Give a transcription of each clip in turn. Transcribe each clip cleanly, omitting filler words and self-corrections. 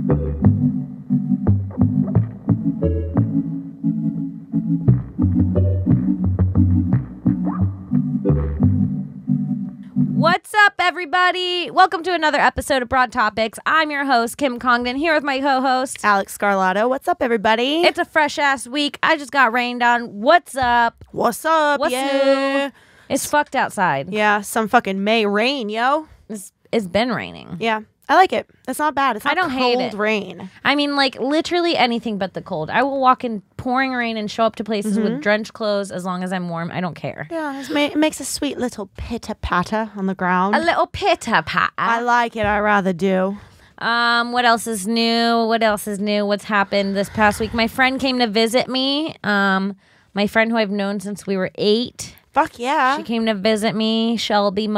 What's up, everybody? Welcome to another episode of Broad Topics. I'm your host, Kim Congdon, here with my co-host, Alex Scarlato. What's up, everybody? It's a fresh-ass week. I just got rained on. What's up? What's up? What's yeah. new? It's fucked outside. Yeah, some fucking May rain, yo. It's been raining. Yeah, I like it. It's not bad. It's not I don't hate it. cold rain. I mean, like, literally anything but the cold. I will walk in pouring rain and show up to places with drenched clothes as long as I'm warm. I don't care. Yeah, it makes a sweet little pitter-patter on the ground. A little pitter-patter. I like it. I rather do. What else is new? What's happened this past week? My friend came to visit me. My friend who I've known since we were 8. Fuck yeah. She came to visit me. Shelby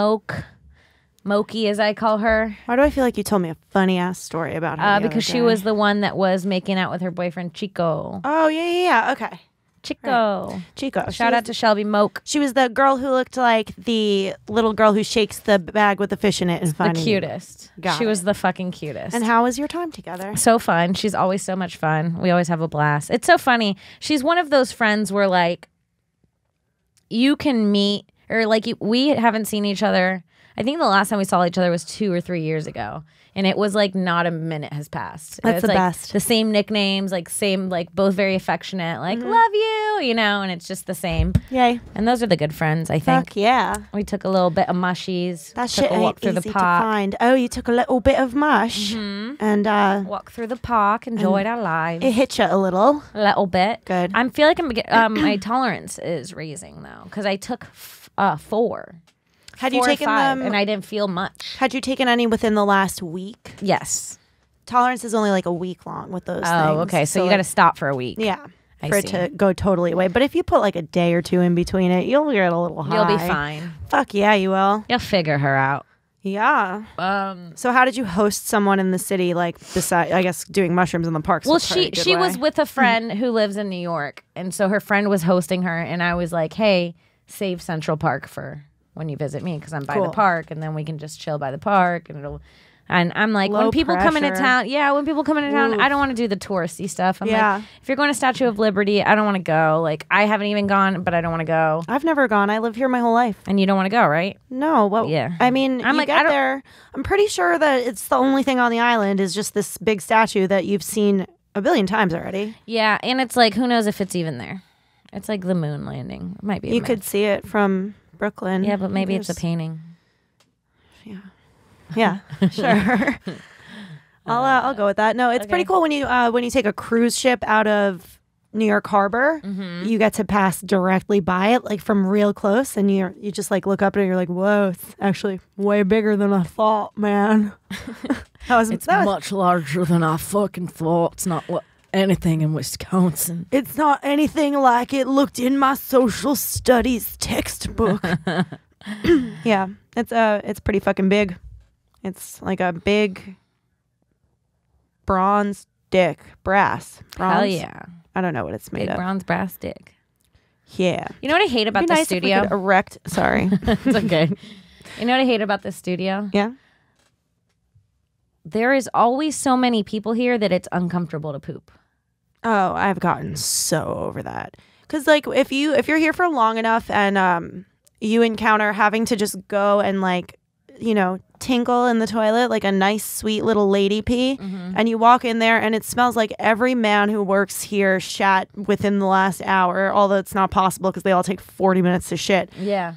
Moki, as I call her. Why do I feel like you told me a funny-ass story about her because she was the one that was making out with her boyfriend, Chico. Oh, yeah. Okay. Chico. Right. Chico. Shout out to Shelby Moke. She was the girl who looked like the little girl who shakes the bag with the fish in it. And The cutest. She was the fucking cutest. And how was your time together? So fun. She's always so much fun. We always have a blast. It's so funny. She's one of those friends where, like, you can meet, or, like, we haven't seen each other. I think the last time we saw each other was 2 or 3 years ago. And it was like not a minute has passed. That's the like best. The same nicknames, like same, like both very affectionate, like love you, you know, and it's just the same. Yay. And those are the good friends, I think. Fuck yeah. We took a little bit of mushies. That took shit a walk ain't through easy the to park. find. Oh, you took a little bit of mush and Walk through the park, enjoyed our lives. it hit you a little. A little bit. Good. I feel like my tolerance is raising though, because I took 4. Had you 4 or taken 5, them? and I didn't feel much. Had you taken any within the last week? Yes. Tolerance is only like a week long with those things. Oh, okay. So you got to stop for a week. Yeah. I For it see. to go totally away. But if you put like a day or 2 in between it, you'll get a little high. You'll be fine. Fuck yeah, you will. You'll figure her out. Yeah. So how did you host someone in the city, like, beside, I guess, doing mushrooms in the parks? Well, she was with a friend who lives in New York, and so her friend was hosting her, and I was like, hey, save Central Park for when you visit me, because I'm by the park, and then we can just chill by the park, and I'm like, Low when people come into pressure. town, I don't want to do the touristy stuff. I'm like, if you're going to Statue of Liberty, I don't want to go. Like, I haven't even gone, but I don't want to go. I've never gone. I live here my whole life. And you don't want to go, right? No. Well, Yeah. I mean, I'm you like, get there. I'm pretty sure that it's the only thing on the island is just this big statue that you've seen a billion times already. Yeah, and it's like, who knows if it's even there? It's like the moon landing. It might be. You could see it from Brooklyn. Yeah, but maybe it's a painting. Yeah, sure. I'll go with that. No, it's pretty cool when you take a cruise ship out of New York Harbor. You get to pass directly by it, like from real close, and you just like look up at it. And you're like, whoa, it's actually way bigger than I thought, man. It's much larger than I fucking thought. It's not anything in Wisconsin. It's not anything like it looked in my social studies textbook. Yeah, it's pretty fucking big. It's like a big bronze dick, brass. Bronze? Hell yeah. I don't know what it's made Big of. bronze brass dick. Yeah. You know what I hate about It'd be this nice studio? If we could erect. Sorry. It's okay. You know what I hate about this studio? Yeah. There is always so many people here that it's uncomfortable to poop. Oh, I've gotten so over that. Because like if you're here for long enough and you encounter having to just go and like, you know, tinkle in the toilet like a nice sweet little lady pee, and you walk in there and it smells like every man who works here shat within the last hour, although it's not possible because they all take 40 minutes to shit. Yeah.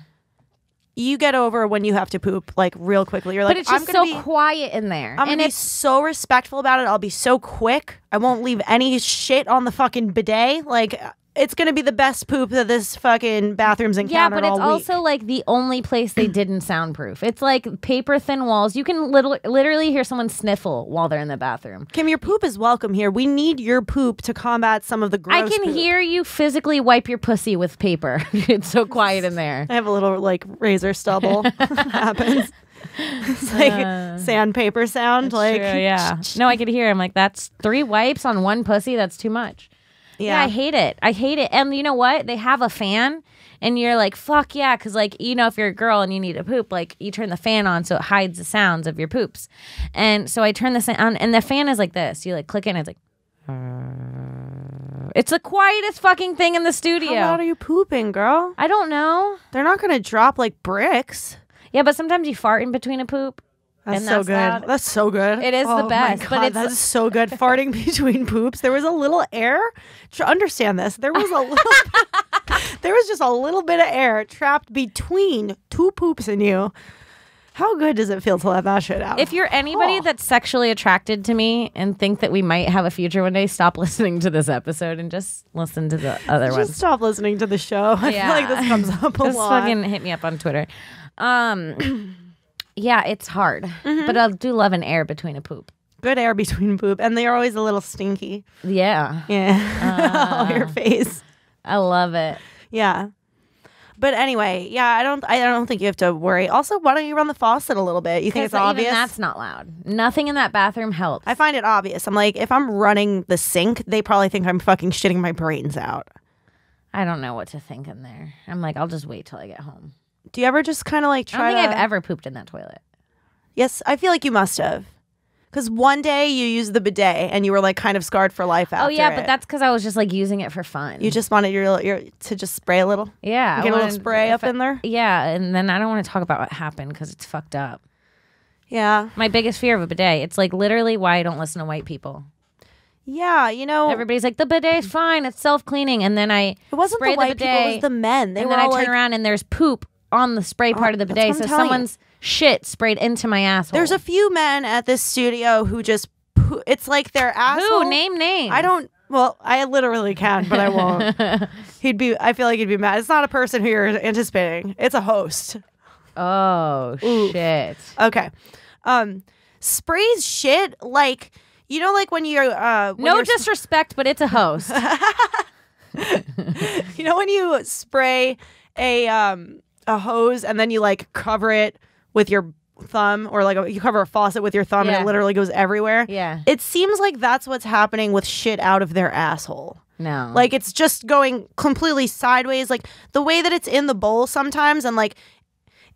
You get over when you have to poop like real quickly. You're like, But it's just so quiet in there. I'm gonna be so respectful about it. I'll be so quick. I won't leave any shit on the fucking bidet. Like, it's gonna be the best poop that this fucking bathroom's encountered all week. Yeah, but it's also like the only place they didn't soundproof. It's like paper thin walls. You can literally hear someone sniffle while they're in the bathroom. Kim, your poop is welcome here. We need your poop to combat some of the gross I can poop. hear you physically wipe your pussy with paper. It's so quiet in there. I have a little like razor stubble happens. It's like sandpaper sound. Like, true, yeah. No, I could hear him. Like, that's 3 wipes on one pussy. That's too much. Yeah, I hate it. I hate it. And you know what? They have a fan, And you're like, fuck yeah, because like, you know, if you're a girl and you need to poop, like you turn the fan on so it hides the sounds of your poops. And so I turn the fan on, and the fan is like this. You like click it, and it's like, it's the quietest fucking thing in the studio. How loud are you pooping, girl? I don't know. They're not gonna drop like bricks. Yeah, but sometimes you fart in between a poop. That's so good. Loud. That's so good. It is the best. My God, but it's that's so good. Farting between poops. There was a little air. To understand this, there was a little. There was just a little bit of air trapped between two poops in you. How good does it feel to let that shit out? If you're anybody that's sexually attracted to me and think that we might have a future one day, stop listening to this episode and just listen to the other ones. Just stop listening to the show. I feel like this comes up a just lot. fucking hit me up on Twitter. Yeah, it's hard, but I do love an air between a poop. Good air between poop, and they are always a little stinky. Yeah, Yeah, on your face. I love it. Yeah, but anyway, yeah, I don't think you have to worry. Also, why don't you run the faucet a little bit? You think it's obvious? Even that's not loud. Nothing in that bathroom helps. I find it obvious. I'm like, if I'm running the sink, they probably think I'm fucking shitting my brains out. I don't know what to think in there. I'm like, I'll just wait till I get home. Do you ever just kind of like try? I don't think I've ever pooped in that toilet. Yes, I feel like you must have. Because one day you used the bidet and you were like kind of scarred for life after. Oh yeah, it. but that's because I was just like using it for fun. You just wanted your to just spray a little. Yeah, get a little spray up in there. Yeah, and then I don't want to talk about what happened because it's fucked up. Yeah, my biggest fear of a bidet. It's like literally why I don't listen to white people. Yeah, you know, everybody's like the bidet's fine, it's self cleaning, and then it wasn't the white people, it was the men. Then I turn around and there's poop on the spray part of the bidet, so someone's shit sprayed into my asshole. There's a few men at this studio who just it's like their asshole. Who? Name names. I don't. Well, I literally can, but I won't. I feel like he'd be mad. It's not a person who you're anticipating. It's a host. Oh shit. Okay. Sprays shit like, you know, like when you're no disrespect, but it's a host. You know when you spray a hose and then you like cover it with your thumb, or like you cover a faucet with your thumb and it literally goes everywhere. Yeah. It seems like that's what's happening with shit out of their asshole. No. Like it's just going completely sideways. Like the way that it's in the bowl sometimes, and like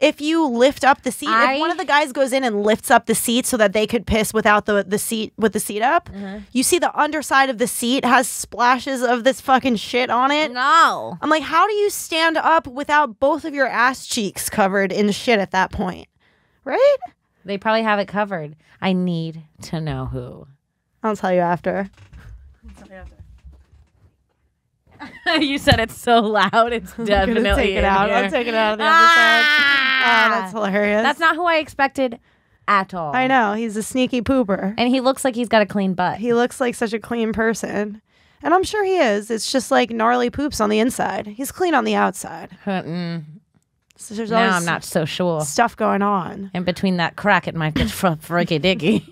if you lift up the seat, if one of the guys goes in and lifts up the seat so that they could piss without the seat with the seat up, you see the underside of the seat has splashes of this fucking shit on it. No. I'm like, how do you stand up without both of your ass cheeks covered in shit at that point? Right? They probably have it covered. I need to know who. I'll tell you after. You said it's so loud. It's definitely take it out. I'll take it out of the episode. Oh, that's hilarious. That's not who I expected at all. I know. He's a sneaky pooper. And he looks like he's got a clean butt. He looks like such a clean person. And I'm sure he is. It's just like gnarly poops on the inside. He's clean on the outside. So there's always I'm not so sure. Stuff going on. In between that crack, it might get freaky dicky.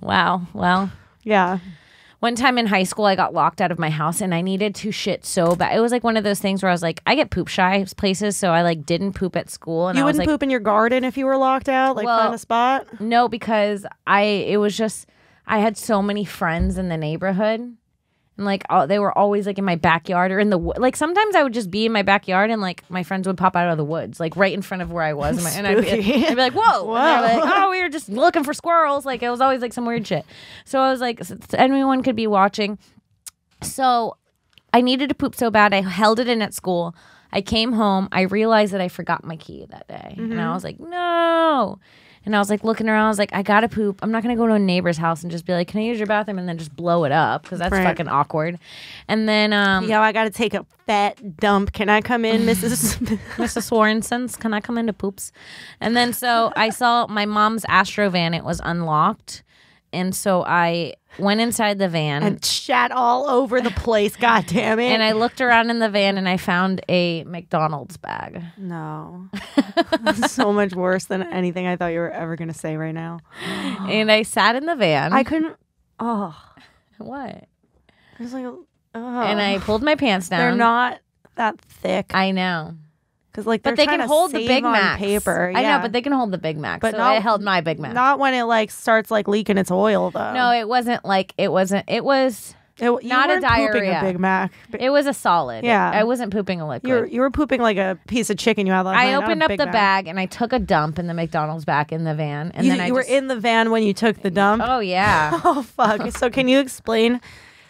Wow. Well. Yeah. One time in high school, I got locked out of my house and I needed to shit so bad. It was like one of those things where I was like, I get poop shy places, so I like didn't poop at school. And you I was wouldn't like, poop in your garden if you were locked out, like find a spot? No, because I had so many friends in the neighborhood. And like they were always like in my backyard or in the like. Sometimes I would just be in my backyard and like my friends would pop out of the woods, like right in front of where I was, and I'd be like, "Whoa!" Whoa. And they were like, "Oh, we were just looking for squirrels." Like it was always like some weird shit. So I was like, anyone could be watching. So I needed to poop so bad, I held it in at school. I came home. I realized that I forgot my key that day, and I was like, "No." And I was like looking around. I was like, I gotta poop. I'm not gonna go to a neighbor's house and just be like, "Can I use your bathroom?" and then just blow it up because that's fucking awkward. And then, yo, I gotta take a fat dump. Can I come in, Mrs. Mrs. Swarensons? Can I come into poops? And then so I saw my mom's Astro van. It was unlocked, and so I went inside the van and shat all over the place. God damn it! And I looked around in the van and I found a McDonald's bag. No, that's so much worse than anything I thought you were ever gonna say right now. And I sat in the van. I couldn't. Oh, what? I was like, and I pulled my pants down. They're not that thick. I know. Because like but they can hold the Big Macs. Paper. I know, but they can hold the Big Macs. But so it held my Big Mac. Not when it like starts like leaking its oil though. No, it wasn't like it wasn't. It was. You Not a weren't pooping diarrhea. a Big Mac. It was a solid. Yeah. I wasn't pooping a liquid. You were pooping like a piece of chicken you had last night. I not a opened up Big the Mac. bag and I took a dump in the McDonald's back in the van. And then You were in the van when you took the dump? Oh, yeah. Oh, fuck. So can you explain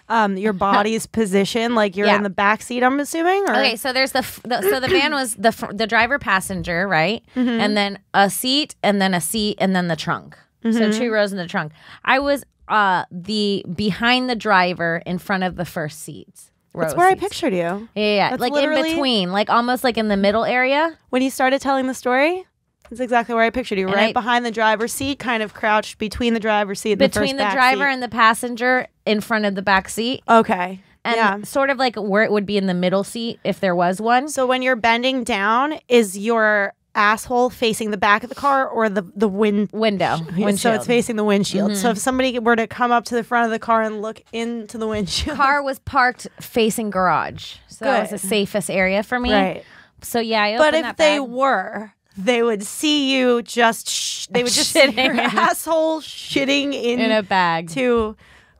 your body's position? Like you're in the back seat, I'm assuming? Or? Okay, so there's so the van was the driver passenger, right? And then a seat and then a seat and then the trunk. So 2 rows in the trunk. I was the behind the driver in front of the first seats. That's where I pictured you. Yeah. That's Like in between, like almost like in the middle area. When you started telling the story, that's exactly where I pictured you. And Right behind the driver's seat, kind of crouched between the driver's seat and Between the the first driver back and the passenger in front of the back seat. Okay. And sort of like where it would be in the middle seat if there was one. So when you're bending down, is your asshole facing the back of the car or the window? So it's facing the windshield. So if somebody were to come up to the front of the car and look into the windshield. Car was parked facing garage. So that was the safest area for me. Right. So yeah, I opened But if that they bag. were, they would see you just they would just see your asshole shitting in a bag.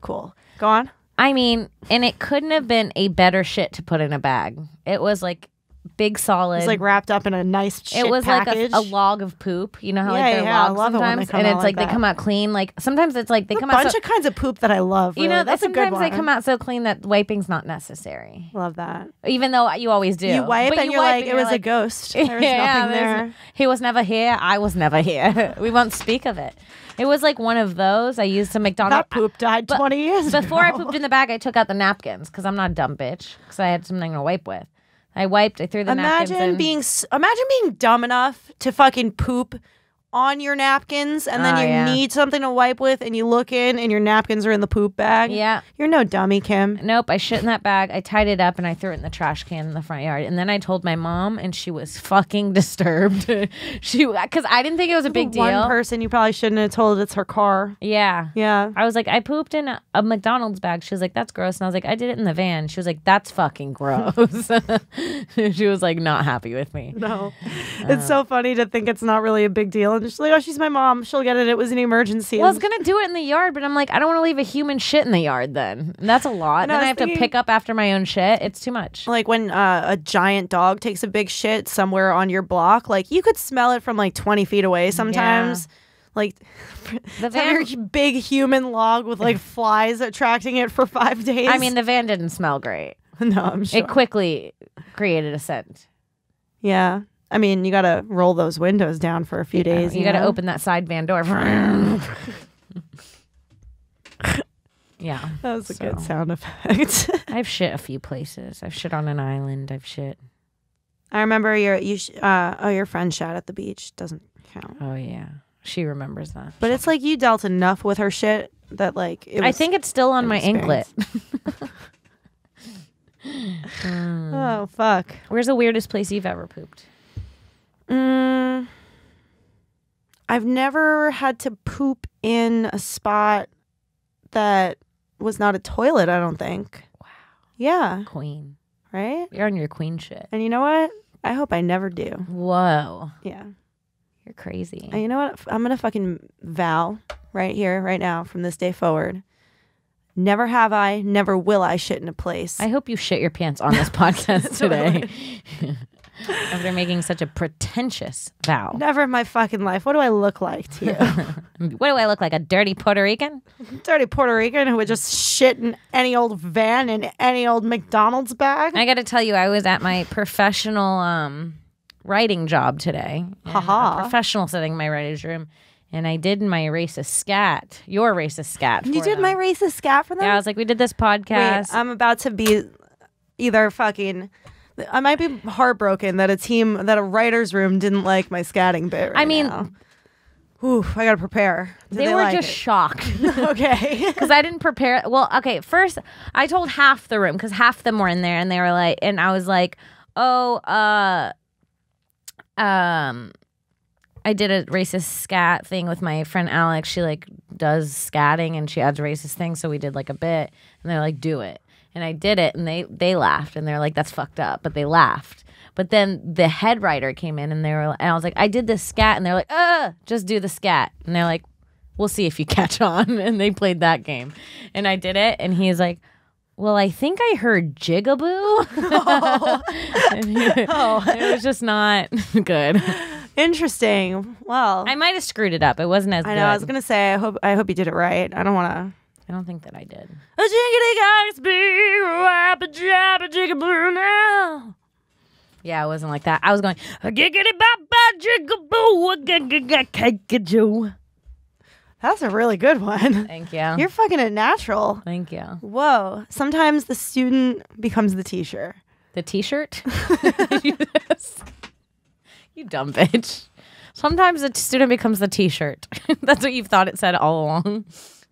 Cool. Go on. I mean, and it couldn't have been a better shit to put in a bag. It was like big solid. It's like wrapped up in a nice shit It was package. like a log of poop. You know how Yeah, like they're yeah, I logs love it when sometimes, they come and out it's like like they that. come out clean. Like sometimes it's like they come a out bunch of kinds of poop that I love. You really. know, That's a good sometimes they one. come out so clean that wiping's not necessary. Love that. Even though you always do. You wipe But and you're like, it was a ghost. There was nothing there. He was never here. I was never here. We won't speak of it. It was like one of those. I used to McDonald's. That poop died 20 years ago. Before I pooped in the bag, I took out the napkins because I'm not a dumb bitch because I had something to wipe with. I wiped. I threw the napkins in. Imagine being dumb enough to fucking poop on your napkins and then you need something to wipe with and you look in and your napkins are in the poop bag. Yeah. You're no dummy, Kim. Nope. I shit in that bag. I tied it up and I threw it in the trash can in the front yard. And then I told my mom and she was fucking disturbed. Because I didn't think it was a big deal. One person you probably shouldn't have told it's her car. Yeah. Yeah. I was like, I pooped in a McDonald's bag. She was like, that's gross. And I was like, I did it in the van. She was like, that's fucking gross. She was like, not happy with me. No. It's so funny to think it's not really a big deal. And she's like, oh, she's my mom. She'll get it. It was an emergency. Well, I was going to do it in the yard, but I'm like, I don't want to leave a human shit in the yard then. And that's a lot. And then I have to pick up after my own shit. It's too much. Like when a giant dog takes a big shit somewhere on your block, like you could smell it from like 20 feet away sometimes. Like the van, your big human log with like flies attracting it for 5 days. I mean, the van didn't smell great. No, I'm sure. It quickly created a scent. Yeah. I mean, you got to roll those windows down for a few days. You got to open that side van door. Yeah. That was a good sound effect. I've shit a few places. I've shit on an island. I've shit. I remember your friend shat at the beach. Doesn't count. Oh, yeah. She remembers that. But it's like you dealt enough with her shit that like it was I think it's still on my anklet. Oh, fuck. Where's the weirdest place you've ever pooped? I've never had to poop in a spot that was not a toilet, I don't think. Wow. Yeah. Queen. Right? You're on your queen shit. And you know what? I hope I never do. Whoa. Yeah. You're crazy. And you know what? I'm going to fucking vow right here, right now, from this day forward. Never have I, never will I shit in a place. I hope you shit your pants on this podcast today. After making such a pretentious vow. Never in my fucking life. What do I look like to you? What do I look like? A dirty Puerto Rican? Dirty Puerto Rican who would just shit in any old van in any old McDonald's bag? I got to tell you, I was at my professional writing job today. Haha. A professional setting in my writer's room. And I did my racist scat. Your racist scat. You did my racist scat for them? Yeah, I was like, we did this podcast. Wait, I'm about to be either fucking... I might be heartbroken that a writer's room didn't like my scatting bit right now. Ooh, I gotta prepare. They were like just shocked. Okay. Because I didn't prepare. Well, okay, first I told half the room because half of them were in there and they were like, and I was like, oh, I did a racist scat thing with my friend Alex. She like does scatting and she adds racist things. So we did like a bit and they're like, do it. And I did it and they laughed and they're like, that's fucked up. But they laughed. But then the head writer came in and and I was like, I did this scat. And they're like, just do the scat. And they're like, we'll see if you catch on. And they played that game. And I did it. And he's like, Well, I think I heard jigaboo. It was just not good. Interesting. Well, I might have screwed it up. It wasn't as good. I know. I was gonna say. I hope you did it right. I don't want to. I don't think that I did. A jiggity guys be rapid jabba jigaboo now. Yeah, it wasn't like that. I was going giggity baba jigaboo giggity. That's a really good one. Thank you. You're fucking a natural. Thank you. Whoa. Sometimes the student becomes the teacher. The T-shirt. You dumb bitch. Sometimes the student becomes the T-shirt. That's what you've thought it said all along.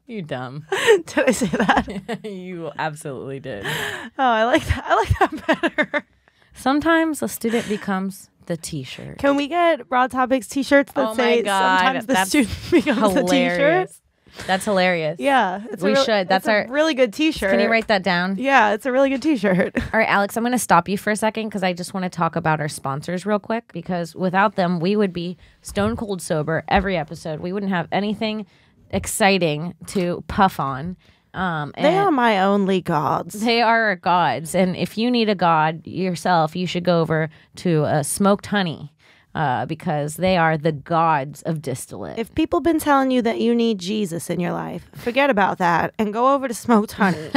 You dumb. Did I say that? You absolutely did. Oh, I like that. I like that better. Sometimes the student becomes the T-shirt. Can we get Raw Topics T-shirts that say sometimes the student becomes the T-shirt? That's hilarious. Yeah. We should. That's a really good T-shirt. Can you write that down? Yeah, it's a really good T-shirt. All right, Alex, I'm going to stop you for a second because I just want to talk about our sponsors real quick, because without them, we would be stone cold sober every episode. We wouldn't have anything exciting to puff on. They are my only gods. They are our gods. And if you need a god yourself, you should go over to Smoked Honey, because they are the gods of distillate. If people been telling you that you need Jesus in your life, forget about that and go over to Smoked Honey.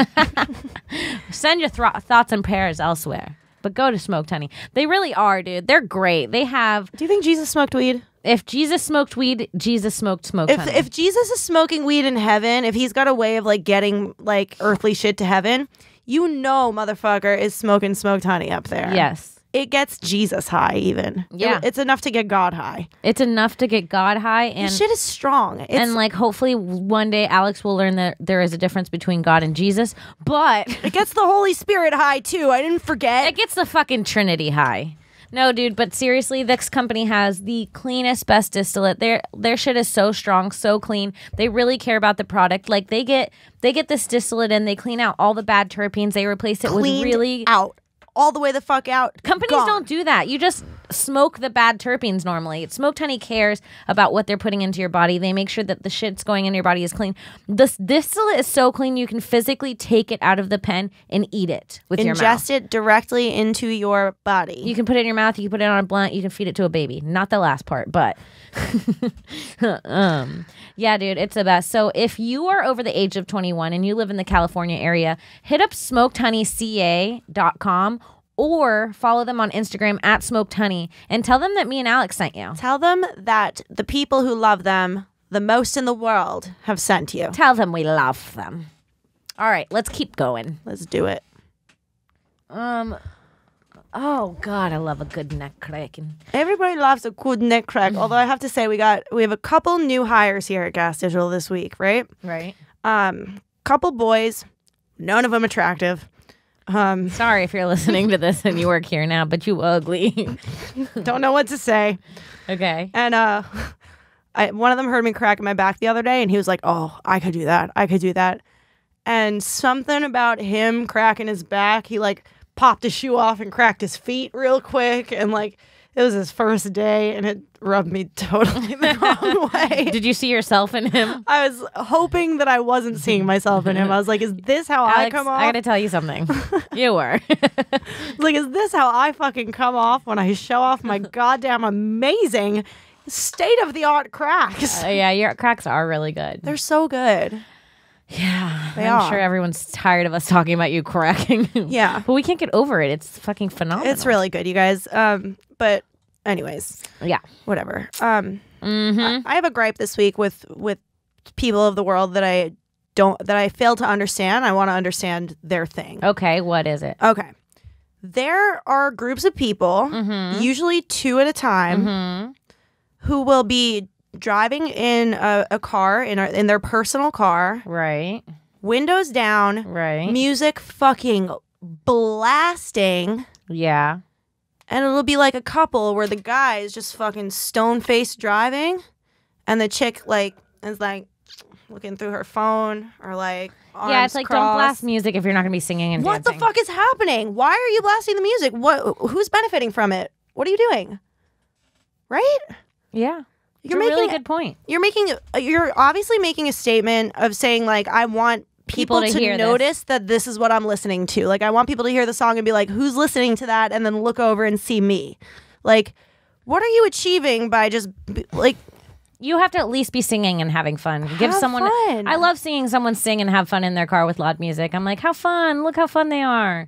Send your thoughts and prayers elsewhere, but go to Smoked Honey. They really are, dude. They're great. They have... Do you think Jesus smoked weed? If Jesus smoked weed, Jesus smoked honey. If Jesus is smoking weed in heaven, if he's got a way of like getting like earthly shit to heaven, you know motherfucker is smoking smoked honey up there. Yes. It gets Jesus high even. Yeah. It's enough to get God high. It's enough to get God high. And this shit is strong. And like hopefully one day Alex will learn that there is a difference between God and Jesus, but it gets the Holy Spirit high too. I didn't forget. It gets the fucking Trinity high. No, dude, but seriously, this company has the cleanest, best distillate. Their shit is so strong, so clean. They really care about the product. Like they get this distillate and they clean out all the bad terpenes. They replace it with really out. All the way the fuck out. Companies don't do that. You just smoke the bad terpenes normally. Smoked Honey cares about what they're putting into your body. They make sure that the shit's going in your body is clean. This distillate is so clean you can physically take it out of the pen and eat it with your mouth. Ingest it directly into your body. You can put it in your mouth. You can put it on a blunt. You can feed it to a baby. Not the last part, but... yeah, dude, it's the best. So if you are over the age of 21 and you live in the California area, hit up smokedhoneyca.com or follow them on Instagram at Smoked Honey and tell them that me and Alex sent you. Tell them that the people who love them the most in the world have sent you. Tell them we love them. All right, let's keep going. Let's do it. Oh God, I love a good neck cracking. Everybody loves a good neck crack. Although I have to say we have a couple new hires here at Gas Digital this week, right? Right. Couple boys, none of them attractive. Sorry if you're listening to this and you work here now, but you ugly. Don't know what to say. Okay. And one of them heard me crack my back the other day, and he was like, "Oh, I could do that. I could do that." And something about him cracking his back, he like popped his shoe off and cracked his feet real quick, and like it was his first day, and it rubbed me totally the wrong way. Did you see yourself in him? I was hoping that I wasn't seeing myself in him. I was like, is this how Alex, I come off? I gotta tell you something. You were. Like, is this how I fucking come off when I show off my goddamn amazing state-of-the-art cracks? Yeah, your cracks are really good. They're so good. Yeah, I'm sure everyone's tired of us talking about you cracking. Yeah. But we can't get over it. It's fucking phenomenal. It's really good, you guys. But anyways. Yeah. Whatever. I have a gripe this week with people of the world that I fail to understand. I want to understand their thing. Okay, what is it? Okay. There are groups of people, usually two at a time, who will be driving in a car, in their personal car. Right. Windows down. Right. Music fucking blasting. Yeah. And it'll be like a couple where the guy is just fucking stone-faced driving, and the chick like is like looking through her phone or like arms yeah, it's like crossed. don't blast music if you're not gonna be singing and what dancing. the fuck is happening? Why are you blasting the music? Who's benefiting from it? What are you doing? Right? Yeah. You're making a making really good point. You're obviously making a statement of saying like I want people to hear notice that this is what I'm listening to. Like, I want people to hear the song and be like, who's listening to that? And then look over and see me. Like, what are you achieving by just, like... You have to at least be singing and having fun. Give someone fun. I love seeing someone sing and have fun in their car with loud music. I'm like, how fun. Look how fun they are.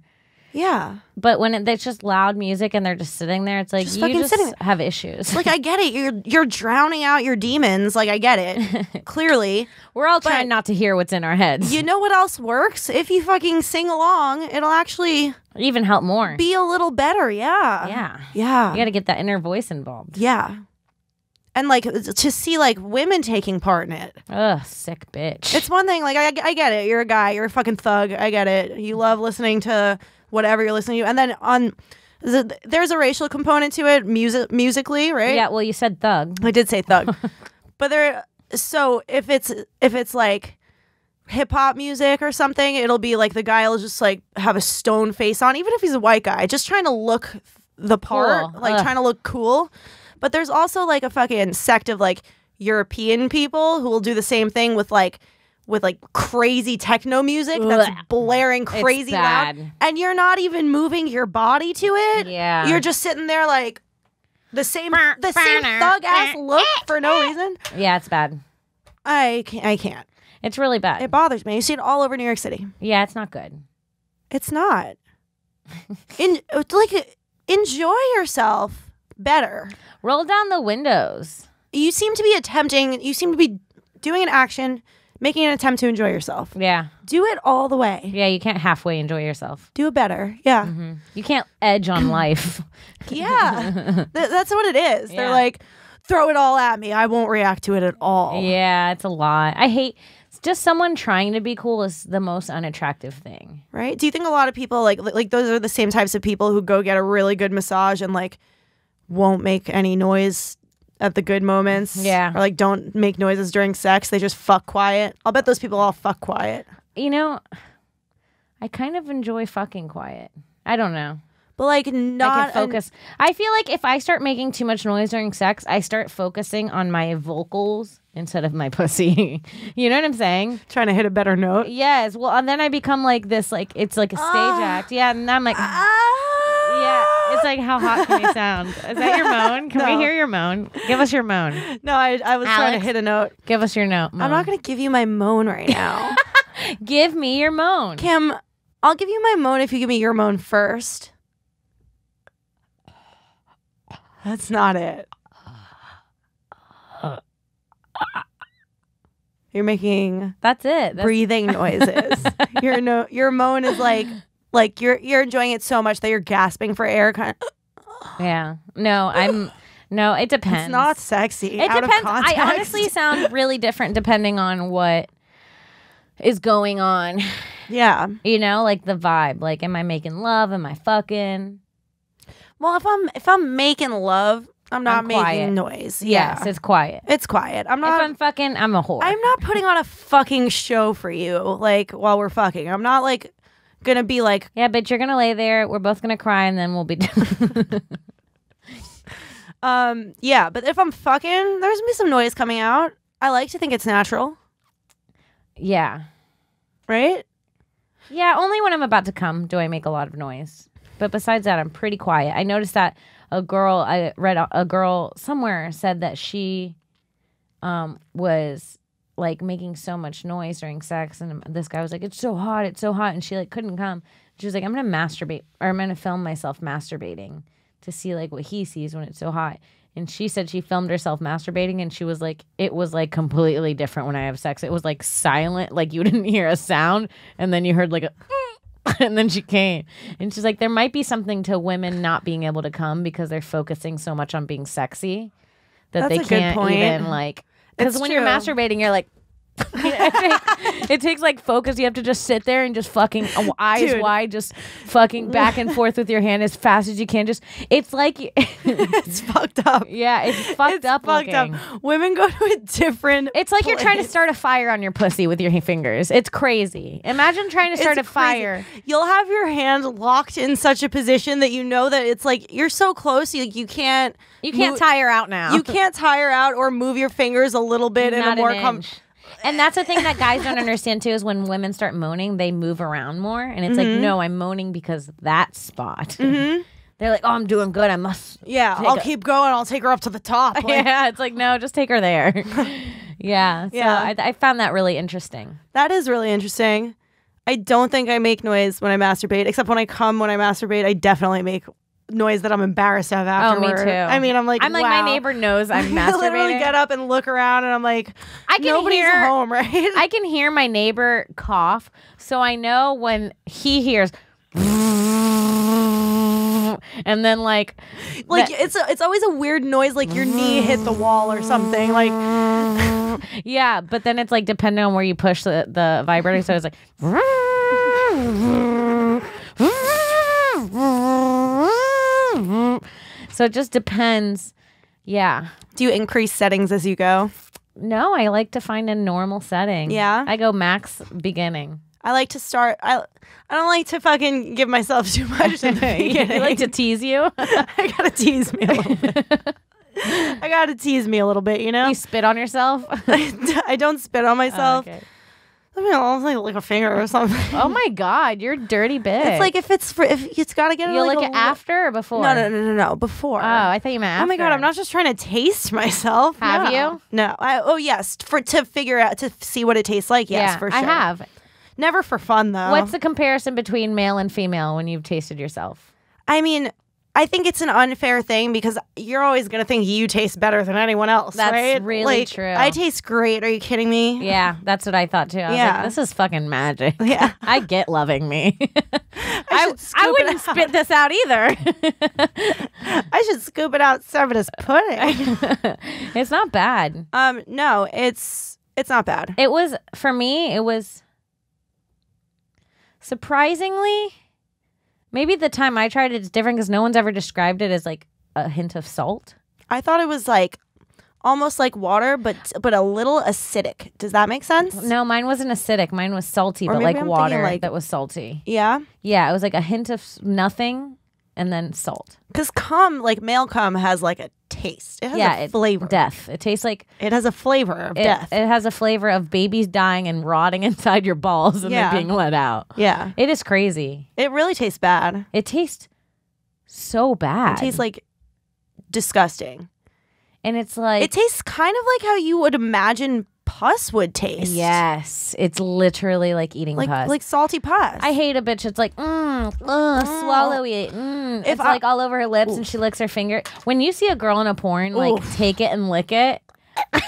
Yeah. But when it's just loud music and they're just sitting there, it's like, you just have issues. Like, I get it. You're drowning out your demons. Like, I get it. Clearly. We're all trying not to hear what's in our heads. You know what else works? If you fucking sing along, it'll actually... even help more. Be a little better. Yeah. Yeah. Yeah. You got to get that inner voice involved. Yeah. And, like, to see, like, women taking part in it. Ugh, sick bitch. It's one thing. Like, I get it. You're a guy. You're a fucking thug. I get it. You love listening to whatever you're listening to. And then there's a racial component to it musically, right? Yeah, well, you said thug. I did say thug. But so if it's like hip-hop music or something, it'll be like the guy will just, like, have a stone face on, even if he's a white guy, just trying to look the part, cool. like, trying to look cool. But there's also, like, a fucking sect of, like, European people who will do the same thing with crazy techno music that's blaring crazy loud. And you're not even moving your body to it. Yeah. You're just sitting there, like, the same thug-ass look for no reason. Yeah, it's bad. I can't. It's really bad. It bothers me. You see it all over New York City. Yeah, it's not good. It's not. Enjoy yourself better. Roll down the windows. You seem to be doing an action, making an attempt to enjoy yourself. Yeah. Do it all the way. Yeah, you can't halfway enjoy yourself. Do it better. Yeah. Mm-hmm. You can't edge on life. Yeah. That's what it is. Yeah. They're like, throw it all at me. I won't react to it at all. Yeah, it's a lot. I hate... just someone trying to be cool is the most unattractive thing. Right? Do you think a lot of people, like those are the same types of people who go get a really good massage and, like, won't make any noise at the good moments? Yeah. Or, like, don't make noises during sex. They just fuck quiet. I'll bet those people all fuck quiet. You know, I kind of enjoy fucking quiet. I don't know. But, like, not... I can focus. I feel like if I start making too much noise during sex, I start focusing on my vocals instead of my pussy. You know what I'm saying? Trying to hit a better note? Yes. Well, and then I become like this, like, it's like a stage act. Yeah, and I'm like... yeah, it's like, how hot can you sound? Is that your moan? Can we hear your moan? Give us your moan. No, I was trying to hit a note. Give us your note. Moan. I'm not going to give you my moan right now. Give me your moan. Kim, I'll give you my moan if you give me your moan first. That's not it. You're making That's it. breathing noises. Your moan is like you're enjoying it so much that you're gasping for air. Kind of. Yeah. No, it depends. It's not sexy. It out depends. Of context. I honestly sound really different depending on what is going on. Yeah. You know, like the vibe. Like, am I making love? Am I fucking? Well, if I'm making love, I'm not making noise. Yes, Yeah. it's quiet. It's quiet. I'm not. If I'm fucking, I'm a whore. I'm not putting on a fucking show for you, like, while we're fucking. I'm not, like, gonna be like... Yeah, but you're gonna lay there, we're both gonna cry, and then we'll be done. Yeah, but if I'm fucking, there's gonna be some noise coming out. I like to think it's natural. Yeah. Right? Yeah, only when I'm about to come do I make a lot of noise. But besides that, I'm pretty quiet. I noticed that I read a girl somewhere said that she was like making so much noise during sex, and this guy was like, it's so hot, and she like couldn't come. She was like, I'm gonna masturbate, or I'm gonna film myself masturbating to see like what he sees when it's so hot. And she said she filmed herself masturbating, and she was like, it was like completely different when I have sex. It was like silent, like you didn't hear a sound, and then you heard like a and then she came. And she's like, there might be something to women not being able to come because they're focusing so much on being sexy that That's they a good can't point. even like, because when you're true. masturbating, you're like, it takes like focus. You have to just sit there and just fucking eyes Dude. wide, just fucking back and forth with your hand as fast as you can. Just, it's like, It's fucked up. yeah, it's fucked up looking. Women go to a different It's like you're trying to place. start a fire on your pussy with your fingers. It's crazy. Imagine trying to start It's a crazy. fire. You'll have your hand locked in such a position that you know that it's like you're so close, you can't You can't tire out now. you can't tire out or move your fingers a little bit in a Not more an inch. And that's the thing that guys don't understand too, is when women start moaning, they move around more. And it's like, no, I'm moaning because that spot. They're like, oh, I'm doing good. I must. Yeah, I'll keep going. I'll take her up to the top. Like, Yeah, it's like, no, just take her there. Yeah. So I found that really interesting. that is really interesting. I don't think I make noise when I masturbate, except when I come when I masturbate. I definitely make noise that I'm embarrassed of afterward. Oh, me too. I mean, I'm like, my wow. neighbor knows I'm I masturbating. literally get up and look around, and I'm like, I can nobody's hear, home, right? I can hear my neighbor cough, so I know when he hears, and then like it's always a weird noise, like your knee hit the wall or something. Like, yeah, but then it's like depending on where you push the vibrator, so it's like. So it just depends. Yeah. do you increase settings as you go? No, I like to find a normal setting. Yeah? I go max beginning. I like to start. I don't like to fucking give myself too much in the beginning. You like to tease you? I gotta tease me a little bit. I gotta tease me a little bit, you know? You spit on yourself? I don't spit on myself. Oh, okay. I mean, I'll like lick a finger or something. Oh my God, you're a dirty bitch. It's like if it's got to get you like lick it after or before? No, before. Oh, I thought you meant after. Oh my God, I'm not just trying to taste myself. Have No. you? No. Yes, to figure out, to see what it tastes like. Yes, Yeah, for sure. I have. Never for fun though. What's the comparison between male and female when you've tasted yourself? I mean, I think it's an unfair thing because you're always going to think you taste better than anyone else, That's right? really Like, true. I taste great. Are you kidding me? Yeah, that's what I thought too. I was Yeah. like, this is fucking magic. Yeah. I get loving me. I should scoop it wouldn't out. spit this out either. I should scoop it out, serve it as pudding. It's not bad. No, it's not bad. It was, for me, it was surprisingly, maybe the time I tried it's different because no one's ever described it as like a hint of salt. I thought it was like almost like water, but a little acidic. Does that make sense? No, mine wasn't acidic. Mine was salty, Or but maybe like I'm thinking, water like- that was salty. Yeah, Yeah, it was like a hint of nothing and then salt. because cum, like male cum, has like a taste. It has a flavor. Death. It tastes like It has a flavor of death. It has a flavor of babies dying and rotting inside your balls and Yeah. they're being let out. Yeah, It is crazy. it really tastes bad. It tastes so bad. It tastes like disgusting. and it's like It tastes kind of like how you would imagine pus would taste. yes, it's literally like eating pus. like salty pus. I hate a bitch. It's like, swallow it. If It's like all over her lips and she licks her finger. When you see a girl in a porn, like take it and lick it, it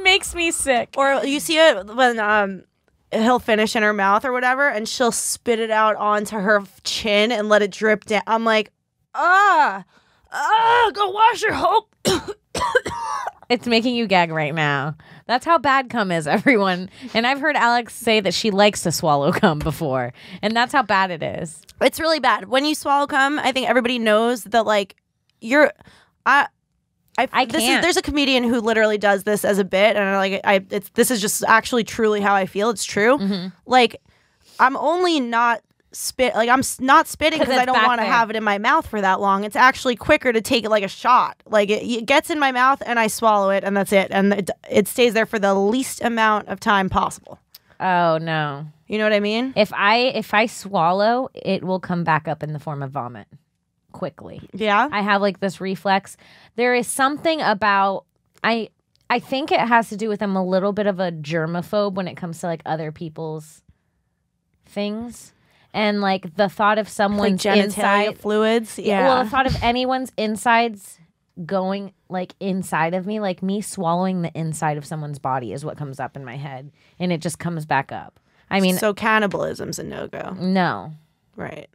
makes me sick. Or you see it when he'll finish in her mouth or whatever, and she'll spit it out onto her chin and let it drip down. I'm like, go wash your whole. It's making you gag right now. That's how bad cum is, everyone. And I've heard Alex say that she likes to swallow cum before, and that's how bad it is. It's really bad when you swallow cum. I think everybody knows that, like, you're. There's a comedian who literally does this as a bit, and this is just actually truly how I feel. It's true. Mm-hmm. Like, I'm only not I'm not spitting because I it's don't back want to there. have it in my mouth for that long. It's actually quicker to take it like a shot. Like it gets in my mouth and I swallow it and that's it. And it stays there for the least amount of time possible. Oh no. You know what I mean? If I swallow, it will come back up in the form of vomit quickly. Yeah. I have like this reflex. There is something about I think it has to do with I'm a little bit of a germaphobe when it comes to like other people's things. And like the thought of someone's genitalia inside fluids. Yeah. Well, the thought of anyone's insides going like inside of me, like me swallowing the inside of someone's body is what comes up in my head. And it just comes back up. I mean, so cannibalism's a no-go. no. Right.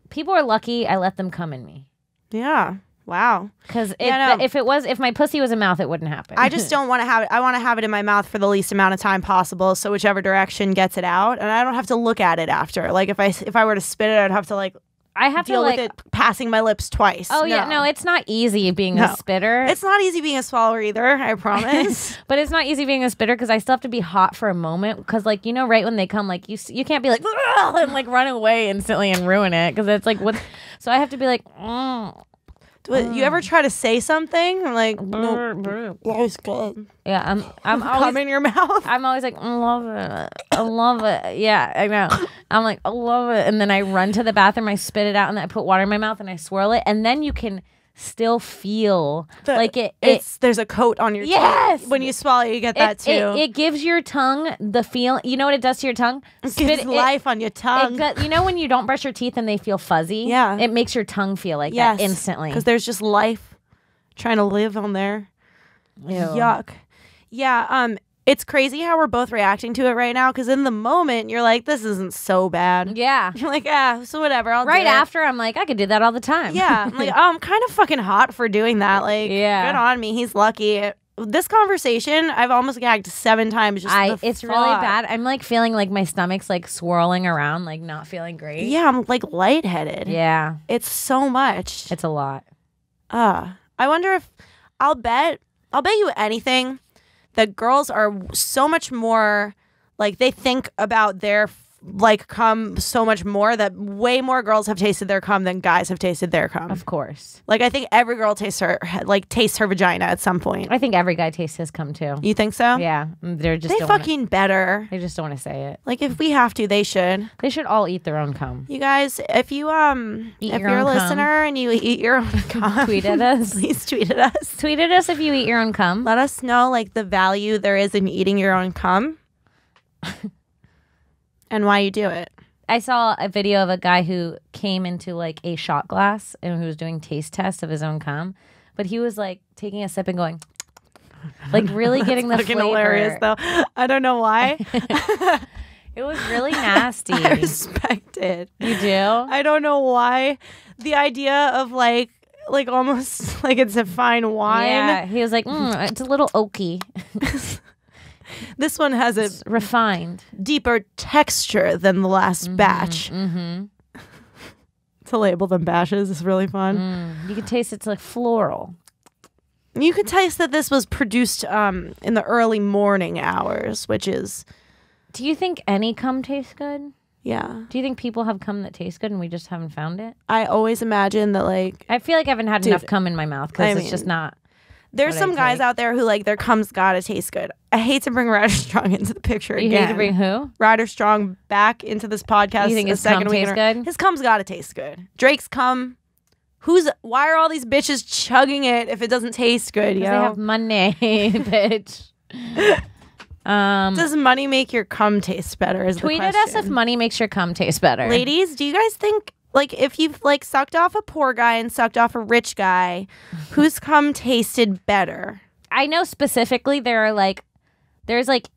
People are lucky I let them come in me. Yeah. Wow. Because Yeah, no. if my pussy was a mouth, it wouldn't happen. I just don't want to have it. I want to have it in my mouth for the least amount of time possible. So whichever direction gets it out, and I don't have to look at it after. Like if I were to spit it, I'd have to like I have deal to like. with it passing my lips twice. Oh yeah, no, it's not easy being a spitter. It's not easy being a swallower either. I promise. But it's not easy being a spitter because I still have to be hot for a moment. Because like right when they come, like you can't be like and like run away instantly and ruin it because it's like what. So I have to be like. You ever try to say something? I'm like, no, that was good. Yeah, I'm always Come in your mouth. I'm always like, I love it. I love it. Yeah, I know. I'm like, I love it. And then I run to the bathroom, I spit it out, and then I put water in my mouth and I swirl it. And then you can still feel like there's a coat on your yes teeth. When you swallow, you get that too. It gives your tongue the feel. You know what it does to your tongue? It gives life on your tongue. You know when you don't brush your teeth and they feel fuzzy? Yeah. It makes your tongue feel like that instantly. Because there's just life trying to live on there. Ew. Yuck. Yeah. It's crazy how we're both reacting to it right now. Because in the moment, you're like, this isn't so bad. Yeah. You're like, so whatever. I'll right do it. after, I'm like, I could do that all the time. Yeah. I'm like, I'm kind of fucking hot for doing that. Like, good on me. He's lucky. This conversation, I've almost gagged 7 times. It's really bad. I'm like feeling like my stomach's like swirling around, like not feeling great. Yeah, I'm like lightheaded. Yeah. It's so much. It's a lot. I wonder if I'll bet you anything that girls are so much more like they think about their like cum so much more that way more girls have tasted their cum than guys have tasted their cum. Of course. Like I think every girl tastes her vagina at some point. I think every guy tastes his cum too. You think so? Yeah. They fucking better. They just don't want to say it. Like if we have to, they should. They should all eat their own cum. You guys, if you're a listener and you eat your own cum, tweet at us. Please tweet at us. Tweet at us if you eat your own cum. Let us know like the value there is in eating your own cum. And why you do it. I saw a video of a guy who came into like a shot glass and who was doing taste tests of his own cum, but he was like taking a sip and going, like really getting the flavor. Hilarious though. I don't know why. It was really nasty. I respect it. You do? I don't know why. The idea of like almost like it's a fine wine. Yeah, he was like, it's a little oaky. This one has it's refined, deeper texture than the last batch. Mm-hmm. To label them batches is really fun. You can taste it's like floral. You could taste that this was produced in the early morning hours, which is. Do you think any cum tastes good? Yeah. Do you think people have cum that tastes good and we just haven't found it? I always imagine that like. I feel like I haven't had enough cum in my mouth because it's just not. There's some guys out there who like their cum's gotta taste good. I hate to bring Ryder Strong into the picture again. You hate to bring who? Ryder Strong back into this podcast. You think his cum tastes good? His cum's gotta taste good. Drake's cum. Why are all these bitches chugging it if it doesn't taste good? Yo, they have money, bitch. Does money make your cum taste better? Is tweet the at us if money makes your cum taste better. Ladies, do you guys think? Like, if you've, like, sucked off a poor guy and sucked off a rich guy, whose cum tasted better? I know specifically there's, like,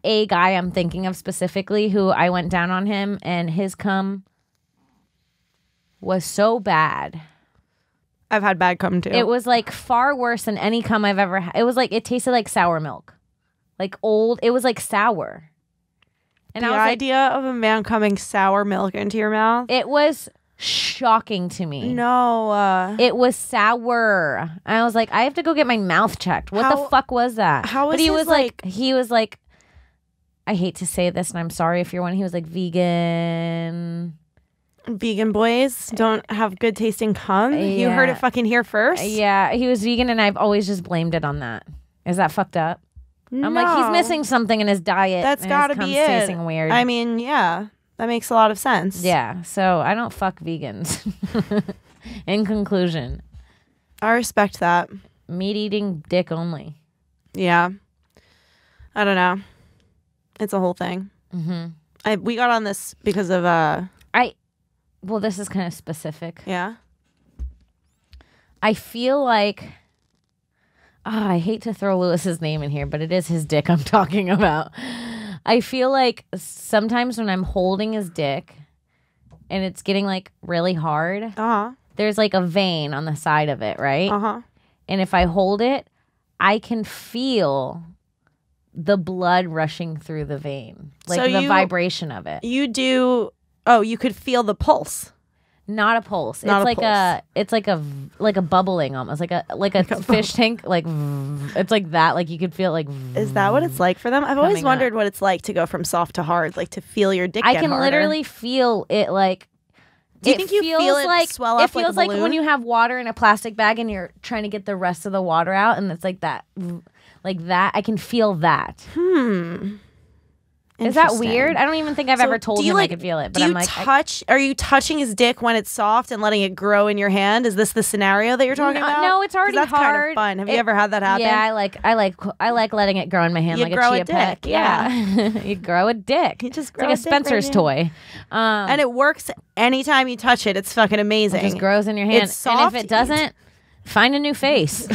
a guy I'm thinking of specifically who I went down on him, and his cum was so bad. I've had bad cum, too. It was, like, far worse than any cum I've ever had. It was, like, it tasted like sour milk. Like, old. It was, like, sour. And the idea of a man coming sour milk into your mouth? It was shocking to me. No. It was sour. I was like, I have to go get my mouth checked. What the fuck was that? But he was like, I hate to say this and I'm sorry if you're one. He was like vegan. Vegan boys don't have good tasting cum? Yeah. You heard it fucking here first? Yeah, he was vegan and I've always just blamed it on that. Is that fucked up? No. I'm like, he's missing something in his diet. That's gotta be it. Tasting weird. I mean, yeah. That makes a lot of sense. Yeah, so I don't fuck vegans. In conclusion. I respect that. Meat eating dick only. Yeah. I don't know. It's a whole thing. Mm-hmm. We got on this because of... Well, this is kind of specific. Yeah? I feel like... I hate to throw Lewis's name in here, but it is his dick I'm talking about. I feel like sometimes when I'm holding his dick and it's getting like really hard, there's like a vein on the side of it, right? And if I hold it, I can feel the blood rushing through the vein, like so the vibration of it. You could feel the pulse. Not a pulse. It's like a bubbling almost, like a fish tank. Like it's like that. Like you could feel like. Is that what it's like for them? I've always wondered what it's like to go from soft to hard, like to feel your dick. I can literally feel it, like Do you think you feel it like, swell up it feels like a like balloon? when you have water in a plastic bag and you're trying to get the rest of the water out, and it's like that. I can feel that. Is that Interesting. weird? I don't even think I've ever told do you, him like, I could feel it. But do you I'm like, are you touching his dick when it's soft and letting it grow in your hand? Is this the scenario that you're talking about? No, it's already 'Cause that's hard. kind of fun. Have you ever had that happen? Yeah, I like letting it grow in my hand You like grow a a chia pet. dick, yeah. You grow a dick. You just It's grow like a a dick right Spencer's in. toy. And it works anytime you touch it. It's fucking amazing. It just grows in your hand. It's soft. And if it doesn't, find a new face.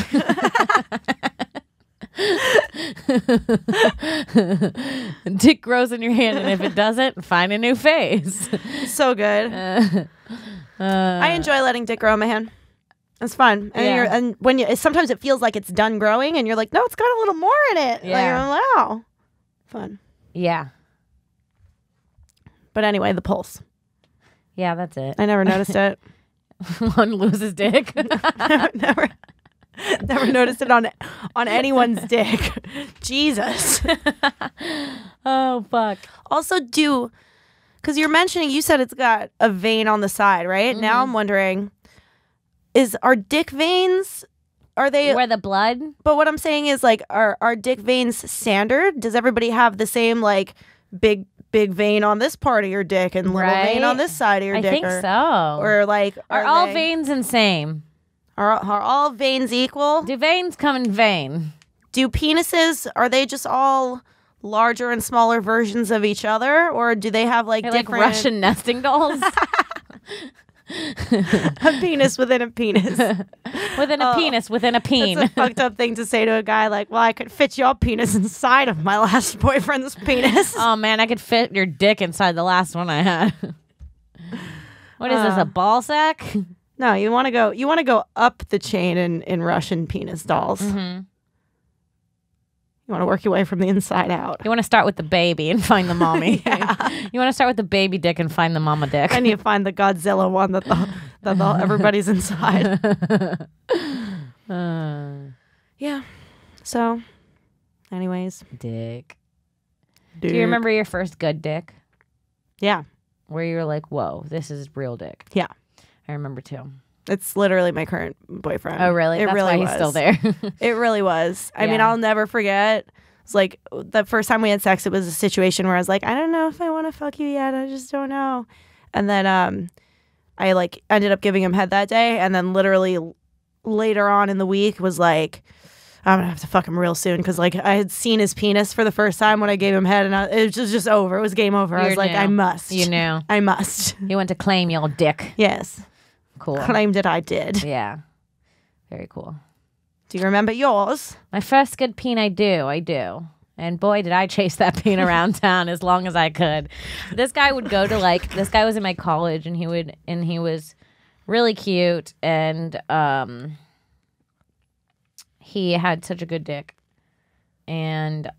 Dick grows in your hand, and if it doesn't, find a new face. So good. I enjoy letting dick grow in my hand. It's fun. And, and when you sometimes it feels like it's done growing, and you're like, no, it's got a little more in it. Yeah. Like, wow. Fun. Yeah. But anyway, the pulse. Yeah, that's it. I never noticed it. One loses dick. Never noticed it on anyone's dick. Jesus. Oh, fuck. Also, because you're mentioning, you said it's got a vein on the side, right? Mm-hmm. Now I'm wondering, are dick veins, are they? Where the blood? But what I'm saying is, like, are dick veins standard? Does everybody have the same, like, big vein on this part of your dick and little vein on this side of your dick? I think so. Or, like, are all veins the same? Are all veins equal? Do veins come in vein? Do penises, are they just all larger and smaller versions of each other? Or do they have, like, They're different... like Russian nesting dolls? A penis within a penis. Within a penis, within a peen. That's a fucked up thing to say to a guy, like, well, I could fit your penis inside of my last boyfriend's penis. Oh, man, I could fit your dick inside the last one I had. What is this, a ball sack? No, you want to go up the chain in Russian penis dolls. Mm-hmm. You want to work your way from the inside out. You want to start with the baby and find the mommy. Yeah. You want to start with the baby dick and find the mama dick. And you find the Godzilla one that everybody's inside. Yeah. So, anyways. Dick. Dude. Do you remember your first good dick? Yeah. Where you were like, whoa, this is real dick. Yeah. I remember too. It's literally my current boyfriend. Oh, really? That's really why was. he's still there. It really was. I mean, Yeah. I'll never forget. It's like the first time we had sex, it was a situation where I was like, I don't know if I want to fuck you yet. I just don't know. And then I like ended up giving him head that day. And then literally later on in the week was like, I'm going to have to fuck him real soon. Because like I had seen his penis for the first time when I gave him head. And it was just over. It was game over. I was like, I must. You knew. I must. You went to claim your dick. Yes. Cool. Claimed it I did. Yeah. Very cool. Do you remember yours? My first good peen, I do. And boy, did I chase that peen around town as long as I could. This guy would go to this guy was in my college and he was really cute and he had such a good dick. And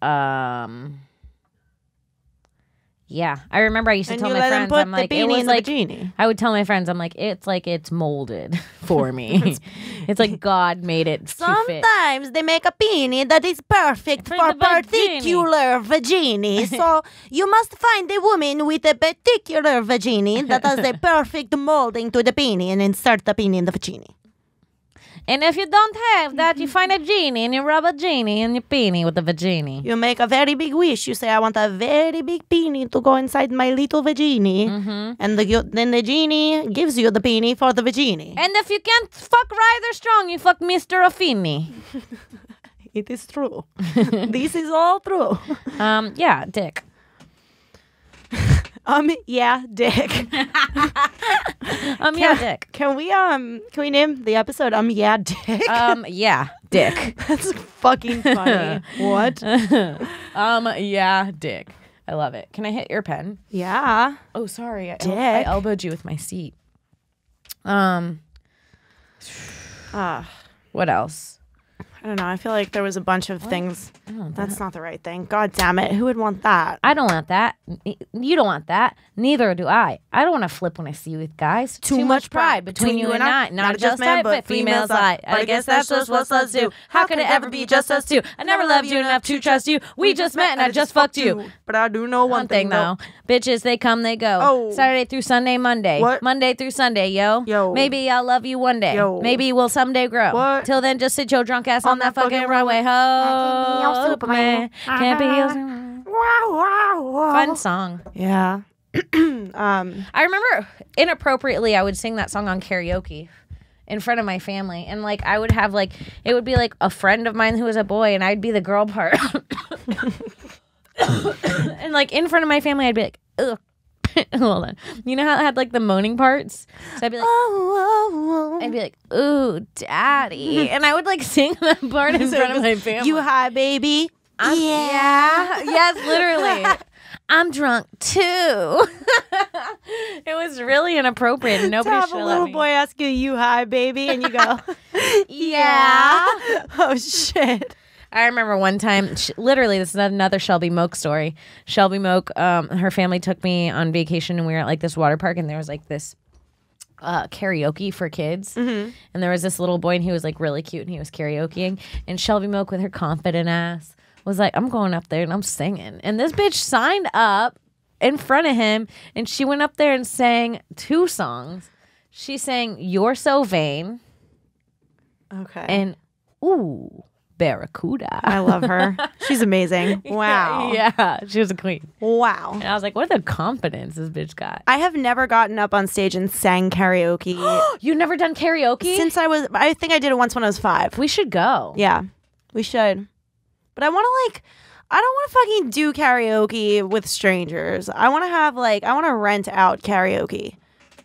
yeah, I remember I used to tell my friends, I'm like, it was like, I would tell my friends, I'm like, it's molded for me. It's like God made it to fit. Sometimes they make a beanie that is perfect for the particular vagini. So you must find a woman with a particular vagini that has a perfect molding to the beanie and insert the beanie in the vagini. And if you don't have that, you find a genie and you rub a genie in your peenie with the vagini. You make a very big wish. You say, I want a very big beanie to go inside my little vagini. Mm-hmm. And then the genie gives you the beanie for the vagini. And if you can't fuck rather strong, you fuck Mr. Affini. It is true. This is all true. Yeah, dick. Yeah, dick. Yeah, dick. Can we name the episode yeah, dick? Yeah, dick. That's fucking funny. What? Yeah, dick. I love it. Can I hit your pen? Yeah. Oh, sorry. I elbowed you with my seat. What else? I don't know. I feel like there was a bunch of things. That's not the right thing. God damn it. Who would want that? I don't want that. You don't want that. Neither do I. I don't want to flip when I see you with guys. Too much pride between you and I. Not just man, but females I. I guess that's just what us do. How could it ever be just us two? I never loved you enough to trust you. We just met and I just fucked you. But I do know one thing though. Bitches, they come, they go. Oh. Saturday through Sunday, Monday. What? Monday through Sunday, yo. Yo. Maybe I'll love you one day. Yo. Maybe we'll someday grow. What? Till then, just sit your drunk ass on that fucking runway. Ho, Superman. Can't be your Superman. Fun song. Yeah. I remember inappropriately I would sing that song on karaoke in front of my family, and like I would have like it would be like a friend of mine who was a boy and I'd be the girl part. And like in front of my family I'd be like, ugh. Hold on. You know how it had like the moaning parts? So I'd be like, I'd be like, ooh, daddy. And I would like sing that part in front of my family. You high, baby? Yeah. Yes, literally. I'm drunk too. It was really inappropriate. And nobody should have a let little me. boy ask you high, baby? And you go, Yeah. Oh, shit. I remember one time, literally, this is another Shelby Moak story. Shelby Moak, her family took me on vacation and we were at like this water park and there was like this karaoke for kids. And there was this little boy and he was like really cute and he was karaokeing. And Shelby Moak with her confident ass was like, I'm going up there and I'm singing. And this bitch signed up in front of him and she went up there and sang 2 songs. She sang You're So Vain Okay. and Ooh, Barracuda. I love her. She's amazing. Wow. Yeah, she was a queen. Wow. And I was like, what the confidence this bitch got. I have never gotten up on stage and sang karaoke. You've never done karaoke? Since I think I did it once when I was 5. We should go. Yeah, we should. But I want to I don't want to fucking do karaoke with strangers. I want to rent out karaoke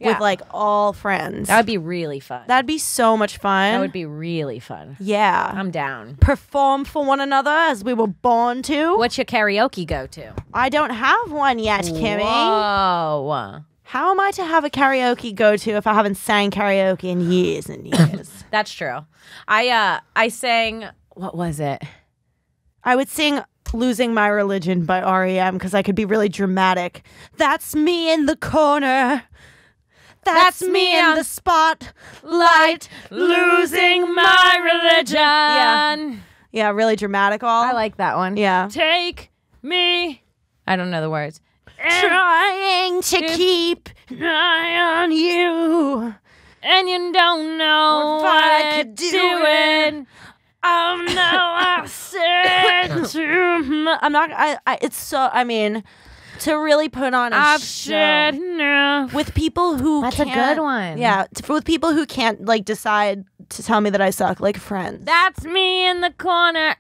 with like all friends. That would be really fun. That'd be so much fun. That would be really fun. Yeah. I'm down. Perform for one another as we were born to. What's your karaoke go to? I don't have one yet, Kimmy. Whoa. How am I to have a karaoke go to if I haven't sang karaoke in years and years? That's true. I sang, what was it? I would sing Losing My Religion by REM because I could be really dramatic. That's me in the corner. That's me in the spotlight. Losing my religion. Yeah, really dramatic all. I like that one. Yeah. Take me. I don't know the words. Trying to keep an eye on you. And you don't know what I could do it. Oh no, I said too much. I'm not. It's so. I mean, to really put on a show with people who That's a can't, good one. Yeah, with people who can't like decide to tell me that I suck, like Friends. That's me in the corner.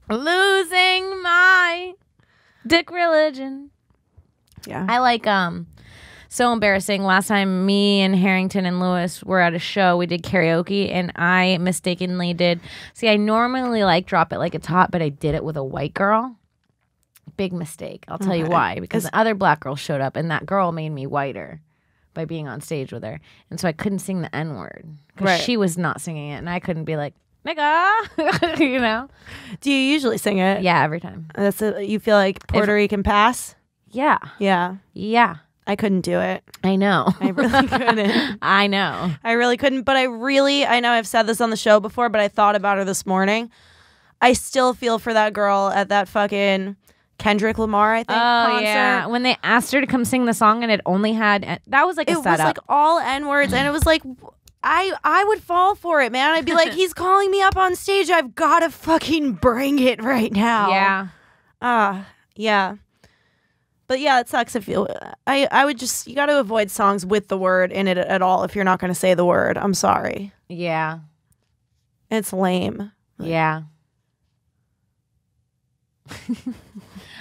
Losing my dick religion. Yeah. I like so embarrassing. Last time me and Harrington and Lewis were at a show, we did karaoke and I mistakenly did. See, I normally like drop it like it's hot, but I did it with a white girl. Big mistake. I'll tell you why. Because the other black girl showed up and that girl made me whiter by being on stage with her. And so I couldn't sing the N-word. Because she was not singing it and I couldn't be like, nigga, you know? Do you usually sing it? Yeah, every time. You feel like Puerto Rican pass? Yeah. Yeah. Yeah. I couldn't do it. I know. I really couldn't. I know. I really couldn't. But I know I've said this on the show before, but I thought about her this morning. I still feel for that girl at that fucking Kendrick Lamar, I think, concert. Yeah. When they asked her to come sing the song and it only had, that was like a setup. It was like all N-words and it was like, I would fall for it, man. I'd be like, he's calling me up on stage. I've got to fucking bring it right now. Yeah. Yeah. But yeah, it sucks if I would just, you got to avoid songs with the word in it at all if you're not going to say the word. I'm sorry. Yeah. It's lame. Yeah.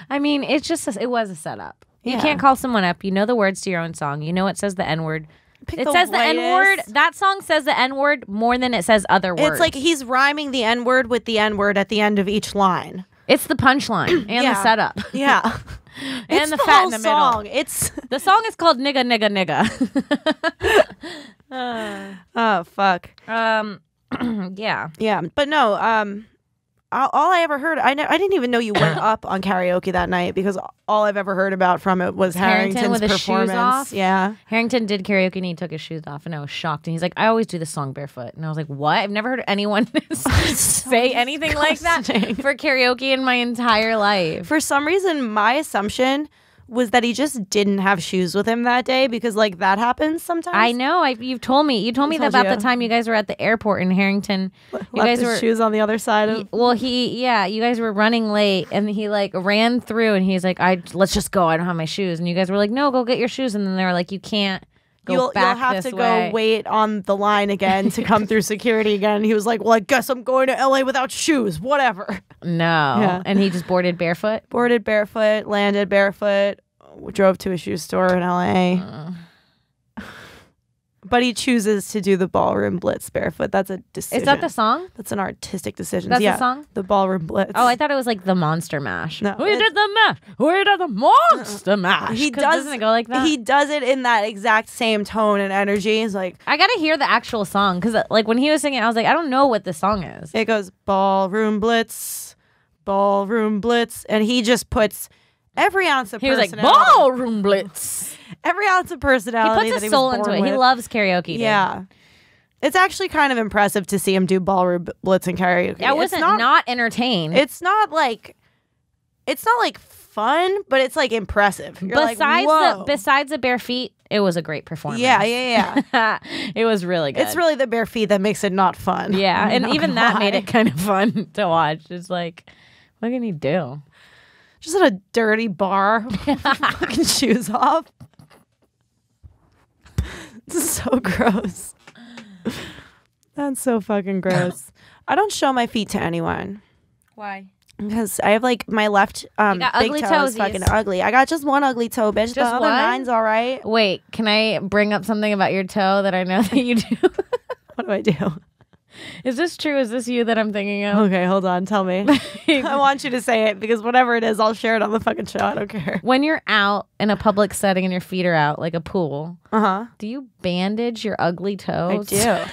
I mean, it's just, it was a setup. You can't call someone up. You know the words to your own song. You know it says the N-word. It says the N-word. That song says the N-word more than it says other words. It's like he's rhyming the N-word with the N-word at the end of each line. It's the punchline and the setup. Yeah. And the fat in the song. middle. The song is called Nigga Nigga Nigga. Oh fuck. Yeah. Yeah, but no. All I ever heard, I didn't even know you went up on karaoke that night because all I've ever heard about from it was Harrington's with his performance. shoes off. Yeah, Harrington did karaoke and he took his shoes off, and I was shocked. And he's like, "I always do the song barefoot," and I was like, "What? I've never heard anyone say anything like that for karaoke in my entire life." For some reason, my assumption was that he just didn't have shoes with him that day because like that happens sometimes. I know. You've told me. You told me about the time you guys were at the airport in Harrington. You guys were shoes on the other side of. Well, you guys were running late, and he like ran through, and he's like, let's just go. I don't have my shoes, and you guys were like, no, go get your shoes, and then they were like, you can't. You'll have to go wait on the line again to come through security again. And he was like, well, I guess I'm going to LA without shoes. Whatever. No. Yeah. And he just boarded barefoot? Boarded barefoot, landed barefoot, drove to a shoe store in LA. But he chooses to do the ballroom blitz barefoot. That's a decision. Is that the song? That's an artistic decision. That's the song? The ballroom blitz. Oh, I thought it was like the Monster Mash. No, we did the mash. We did the Monster Mash. Doesn't it go like that? He does it in that exact same tone and energy. He's like, I gotta hear the actual song because like when he was singing, I was like, I don't know what the song is. It goes ballroom blitz, and he just puts every ounce of personality. He was like, ballroom blitz. Every ounce of personality. He puts his soul into it. He loves karaoke. Dude. Yeah. It's actually kind of impressive to see him do ballroom blitz and karaoke. I wasn't not entertained. It's not like fun, but it's like impressive. You're besides the bare feet, it was a great performance. Yeah. It was really good. It's really the bare feet that makes it not fun. Yeah, and even that made it kind of fun to watch. It's like, what can he do? Just in a dirty bar, fucking shoes off. This is so gross. That's so fucking gross. I don't show my feet to anyone. Why? Because I have like my left big toe is fucking ugly. I got just one ugly toe, bitch. The other nine's all right. Wait, can I bring up something about your toe that I know that you do? What do I do? Is this true? Is this you that I'm thinking of? Okay, hold on. Tell me. I want you to say it because whatever it is, I'll share it on the fucking show. I don't care. When you're out in a public setting and your feet are out, like a pool, do you bandage your ugly toes? I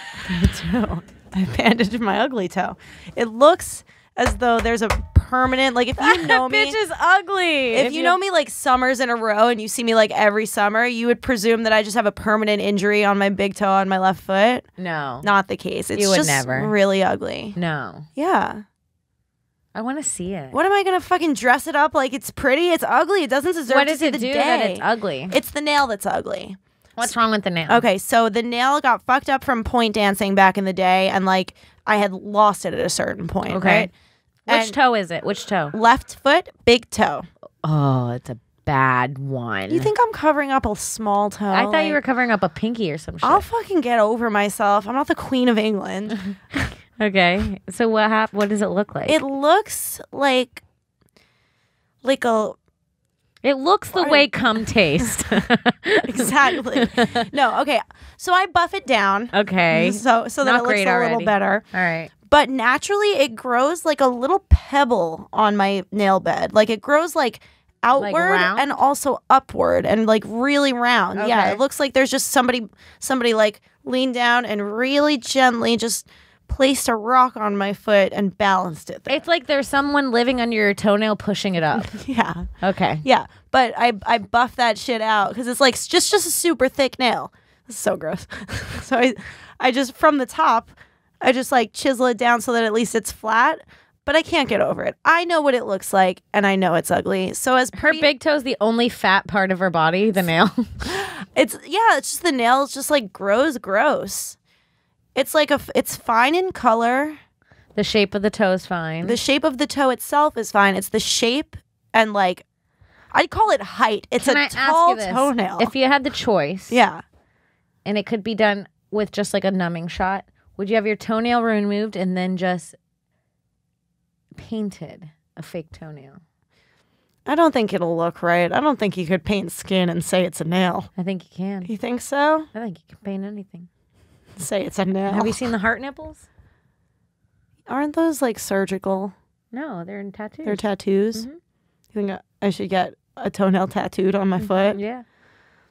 do. I bandage my ugly toe. It looks as though there's a permanent, like if you know me. Bitch is ugly. If you know me like summers in a row and you see me like every summer, you would presume that I just have a permanent injury on my big toe on my left foot. No. Not the case. It's just really ugly. No. Yeah. I want to see it. What am I going to fucking dress it up like it's pretty? It's ugly. It doesn't deserve to see the day. What does it do that it's ugly? It's the nail that's ugly. What's wrong with the nail? Okay, so the nail got fucked up from point dancing back in the day, and like I had lost it at a certain point. Okay. Right? Which toe is it? Which toe? Left foot, big toe. Oh, it's a bad one. You think I'm covering up a small toe? I thought you were covering up a pinky or some shit. I'll fucking get over myself. I'm not the Queen of England. Okay. So what does it look like? It looks like a... It looks the way cum taste. Exactly. No, okay. So I buff it down. Okay. So that it looks a little better. All right. But naturally, it grows like a little pebble on my nail bed. Like it grows like outward and also upward and like really round. Okay. Yeah, it looks like there's just somebody like leaned down and really gently just placed a rock on my foot and balanced it there. It's like there's someone living under your toenail pushing it up. Yeah. Okay. Yeah, but I buff that shit out because it's like just a super thick nail. It's so gross. So I just from the top. I just like chisel it down so that at least it's flat, but I can't get over it. I know what it looks like, and I know it's ugly. So as her big toe is the only fat part of her body, the nail. It's just the nail. It's just like gross. It's like it's fine in color. The shape of the toe is fine. The shape of the toe itself is fine. It's the shape and like I'd call it height. It's a tall toenail. If you had the choice, and it could be done with just like a numbing shot. Would you have your toenail removed and then just painted a fake toenail? I don't think it'll look right. I don't think you could paint skin and say it's a nail. I think you can. You think so? I think you can paint anything. Say it's a nail. Have you seen the heart nipples? Aren't those like surgical? No, they're in tattoos. They're tattoos? Mm-hmm. You think I should get a toenail tattooed on my foot? Yeah.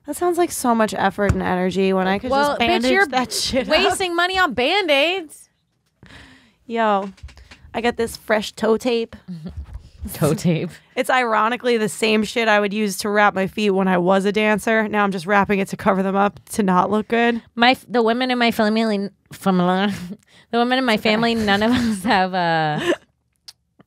That sounds like so much effort and energy when I could just bandage that shit up. Wasting money on Band-Aids. Yo, I got this fresh toe tape. Toe tape. It's ironically the same shit I would use to wrap my feet when I was a dancer. Now I'm just wrapping it to cover them up to not look good. The women in my family, none of us have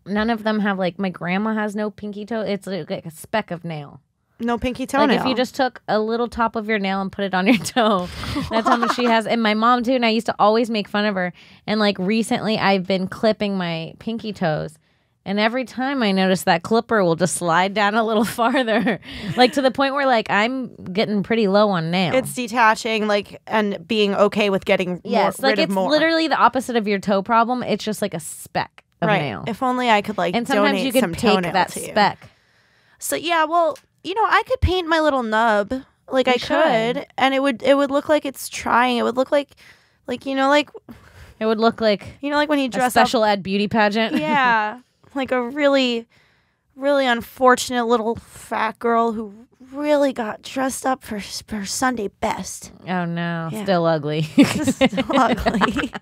none of them have, like, my grandma has no pinky toe. It's like a speck of nail. No pinky toenail. Like if you just took a little top of your nail and put it on your toe, that's how much she has. And my mom too. And I used to always make fun of her. And like recently, I've been clipping my pinky toes, and every time I notice that clipper will just slide down a little farther, like to the point where like I'm getting pretty low on nail. It's detaching, like, and being okay with getting rid of more. Literally the opposite of your toe problem. It's just like a speck of nail. If only I could like and sometimes donate you could some take toenail that to you. speck. So yeah, well. You know, I could paint my little nub, like I could, and it would look like it's trying. It would look like it would look like like when you dress a special ed beauty pageant. Yeah, like a really, really unfortunate little fat girl who really got dressed up for Sunday best. Oh no, still ugly. Still ugly.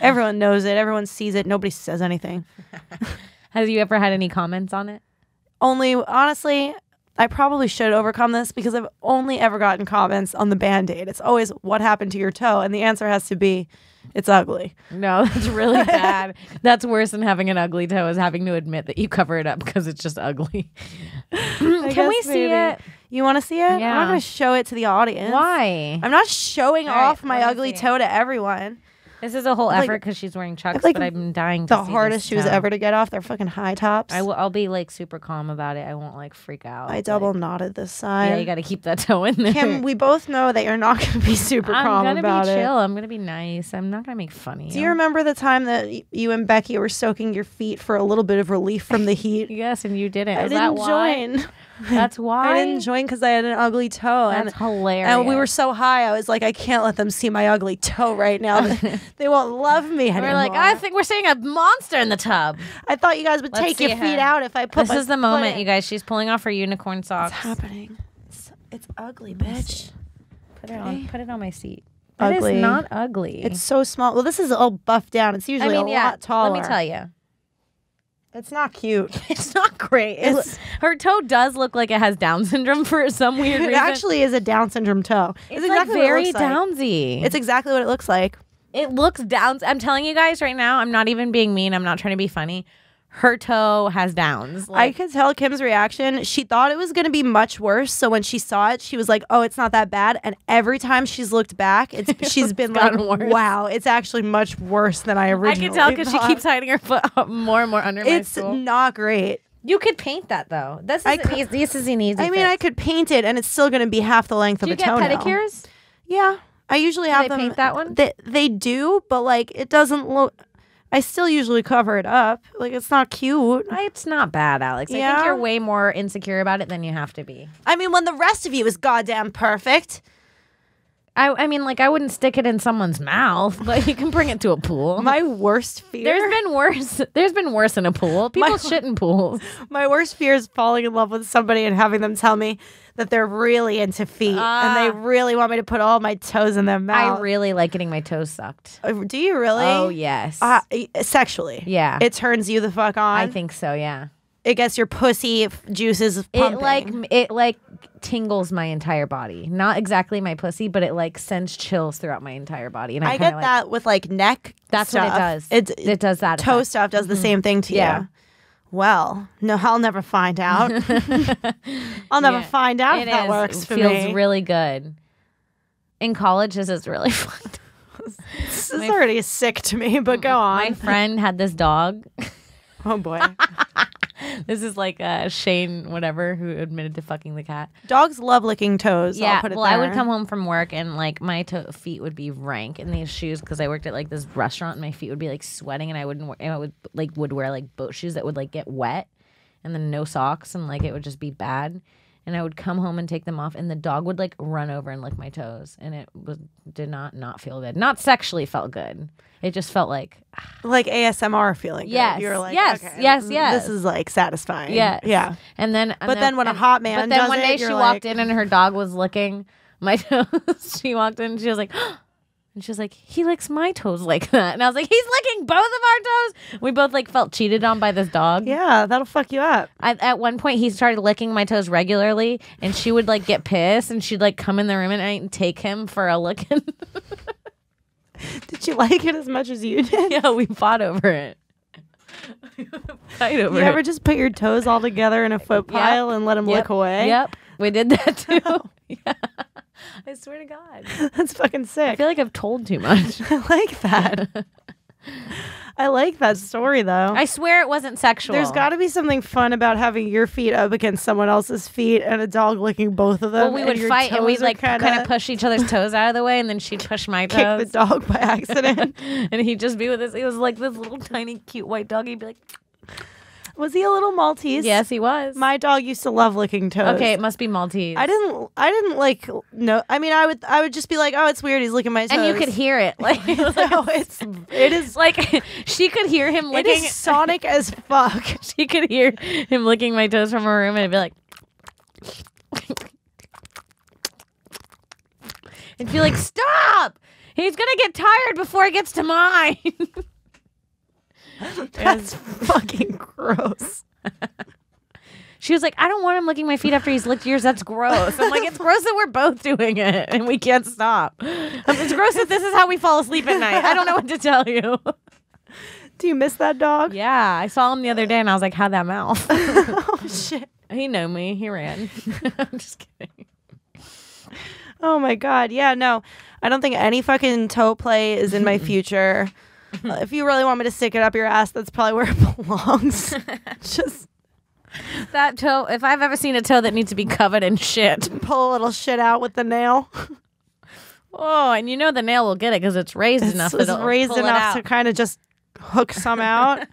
Everyone knows it. Everyone sees it. Nobody says anything. Have you ever had any comments on it? Only, honestly, I probably should overcome this because I've only ever gotten comments on the Band-Aid. It's always, what happened to your toe? And the answer has to be, it's ugly. No, that's really bad. That's worse than having an ugly toe, is having to admit that you cover it up because it's just ugly. Can we see it? You want to see it? Yeah. I'm not going to show it to the audience. Why? I'm not showing off my ugly toe to everyone. This is a whole effort because she's wearing Chucks, but I'm dying to see the hardest shoes ever to get off. They're fucking high tops. I'll be like super calm about it. I won't like freak out. I double knotted this side. Yeah, you got to keep that toe in there. Kim, we both know that you're not going to be super calm about it. I'm going to be chill. I'm going to be nice. I'm not going to make fun of you. Do you remember the time that you and Becky were soaking your feet for a little bit of relief from the heat? Yes, and you didn't. I didn't join. That's why. I didn't join because I had an ugly toe. That's hilarious. And we were so high, I was like, I can't let them see my ugly toe right now. They won't love me anymore. We're like, I think we're seeing a monster in the tub. I thought you guys would take your feet out if I put This is the moment, you guys. She's pulling off her unicorn socks. What's happening? It's ugly, bitch. Put it on my seat. Ugly. It is not ugly. It's so small. Well, this is all buffed down. It's usually a lot taller. Let me tell you. It's not cute. It's not great. Her toe does look like it has Down syndrome for some weird reason. It actually is a Down syndrome toe. It's exactly like very Downsy. It's exactly what it looks like. It looks Downs. I'm telling you guys right now, I'm not even being mean. I'm not trying to be funny. Her toe has Downs. I could tell Kim's reaction. She thought it was going to be much worse. So when she saw it, she was like, oh, it's not that bad. And every time she's looked back, she's been like, worse. Wow, it's actually much worse than I originally thought. I can tell because she keeps hiding her foot up more and more under my stool. It's not great. You could paint that though. This is an easy I mean, I could paint it and it's still going to be half the length of a toenail. Do you get pedicures? Yeah. I usually have them. Paint that one? They do, but like it doesn't look... I still usually cover it up. Like, it's not cute. It's not bad, Alex. Yeah? I think you're way more insecure about it than you have to be. I mean, when the rest of you is goddamn perfect. I mean, like, I wouldn't stick it in someone's mouth, but you can bring it to a pool. My worst fear... There's been worse in a pool. People shit in pools. My worst fear is falling in love with somebody and having them tell me that they're really into feet and they really want me to put all my toes in their mouth. I really like getting my toes sucked. Do you really? Oh, yes. Sexually? Yeah. It turns you the fuck on? I think so, yeah. It gets your pussy juices pumping. It tingles my entire body. Not exactly my pussy, but it like sends chills throughout my entire body. And I get that with like neck. That's stuff. what it does. It does that. Toe stuff does the same thing to you. Well, no, I'll never find out. I'll never find out if that works for me. It feels really good. In college, this is really fun. This is already sick to me, but go on. My friend had this dog. Oh, boy. This is like Shane, whatever, who admitted to fucking the cat. Dogs love licking toes. Yeah, I'll put it well, there. I would come home from work and like my feet would be rank in these shoes because I worked at like this restaurant and my feet would be like sweating and I would wear like boat shoes that would like get wet and then no socks and like it would just be bad. and I would come home and take them off, and the dog would like run over and lick my toes, and it did not feel good. Not sexually felt good. It just felt like ASMR feeling. Yes, good. You're like, yes, okay, yes. This is like satisfying. Yes. Yeah. And then when a hot man but then does one day it, she you're walked like- in and her dog was licking my toes. She walked in and she was like, and she was like, he licks my toes like that. And I was like, he's licking both of our toes. We both like felt cheated on by this dog. Yeah, that'll fuck you up. At one point, he started licking my toes regularly, and she would like get pissed, and she'd like come in the room at night and take him for a licking. Did you like it as much as you did? Yeah, we fought over it. Fight over You it. ever just put your toes all together in a foot pile and let them lick away? Yep, we did that too. Yeah. I swear to God. That's fucking I sick. feel like I've told too much. I like that. I like that story though. I swear it wasn't sexual. There's got to be something fun about having your feet up against someone else's feet and a dog licking both of them. Well, we would fight and we'd like kind of push each other's toes out of the way, and then she'd push my kick toes. the dog by accident. And he'd just be with us. He was like this little tiny cute white dog. He'd be like, Was he a little Maltese? yes, he was. My dog used to love licking toes. Okay, it must be Maltese. I didn't like no. I mean, I would just be like, oh, it's weird. He's licking my toes. And you could hear it. Like, No, it is like she could hear him it licking. is sonic as fuck. She could hear him licking my toes from her room, and I'd be like, and be like, stop! He's gonna get tired before he gets to mine. That's fucking gross. She was like, I don't want him licking my feet after he's licked yours. That's gross. I'm like, it's gross that we're both doing it and we can't stop. It's gross that this is how we fall asleep at night. I don't know what to tell you. Do you miss that dog? Yeah, I saw him the other day and I was like, how'd that mouth? Oh shit. He knew me. He ran. I'm just kidding. Oh my god. Yeah, no. I don't think any fucking toe play is in my future. If you really want me to stick it up your ass, that's probably where it belongs. Just That toe, if I've ever seen a toe that needs to be covered in shit. pull a little shit out with the nail. Oh, and you know the nail will get it because it's raised enough. It's It'll raised pull it enough out. to kind of just hook some out.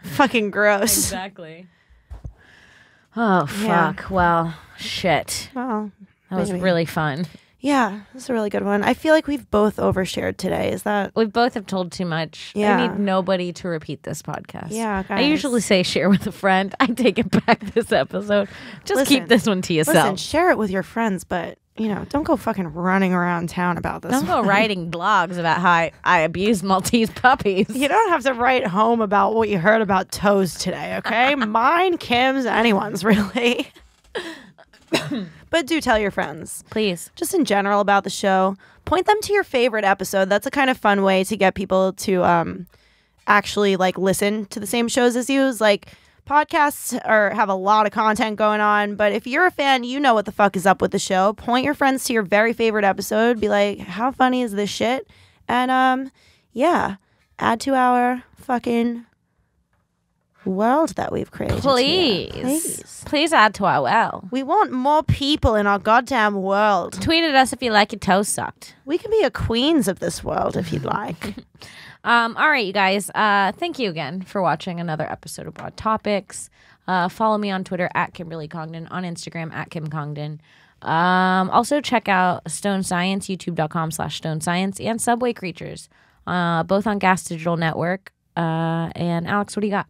Fucking gross. Exactly. Oh, Yeah. fuck. Well, shit. Well, That was maybe. really fun. Yeah, that's a really good one. I feel like we've both overshared today. Is that? We both have told too much. Yeah. I need nobody to repeat this podcast. Yeah, I guys. usually say share with a friend. I take it back this episode. Just Listen, keep this one to yourself. Listen, share it with your friends, but don't go fucking running around town about this. Don't go writing blogs about how I abuse Maltese puppies. You don't have to write home about what you heard about toes today, okay? Mine, Kim's, anyone's really. But do tell your friends. Please. Just in general about the show. Point them to your favorite episode. That's a kind of fun way to get people to actually like listen to the same shows as you. Like podcasts have a lot of content going on, but if you're a fan, you know what the fuck is up with the show. Point your friends to your very favorite episode. Be like, how funny is this shit? And yeah, add to our fucking world that we've created. Please add to our well. We want more people in our goddamn world. Tweet at us if you like your toes sucked. We can be a queens of this world if you'd like. All right, you guys. Thank you again for watching another episode of Broad Topics. Follow me on Twitter at Kimberly Congdon, on Instagram at Kim Congdon. Also check out Stone Science, youtube.com/Stone Science, and Subway Creatures, both on Gas Digital Network. And Alex, what do you got?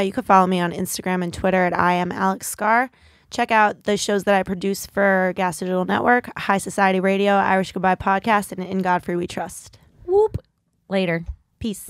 You can follow me on Instagram and Twitter at I am Alex Scar. Check out the shows that I produce for Gas Digital Network, High Society Radio, Irish Goodbye Podcast, and In Godfrey We Trust. Whoop. Later. Peace.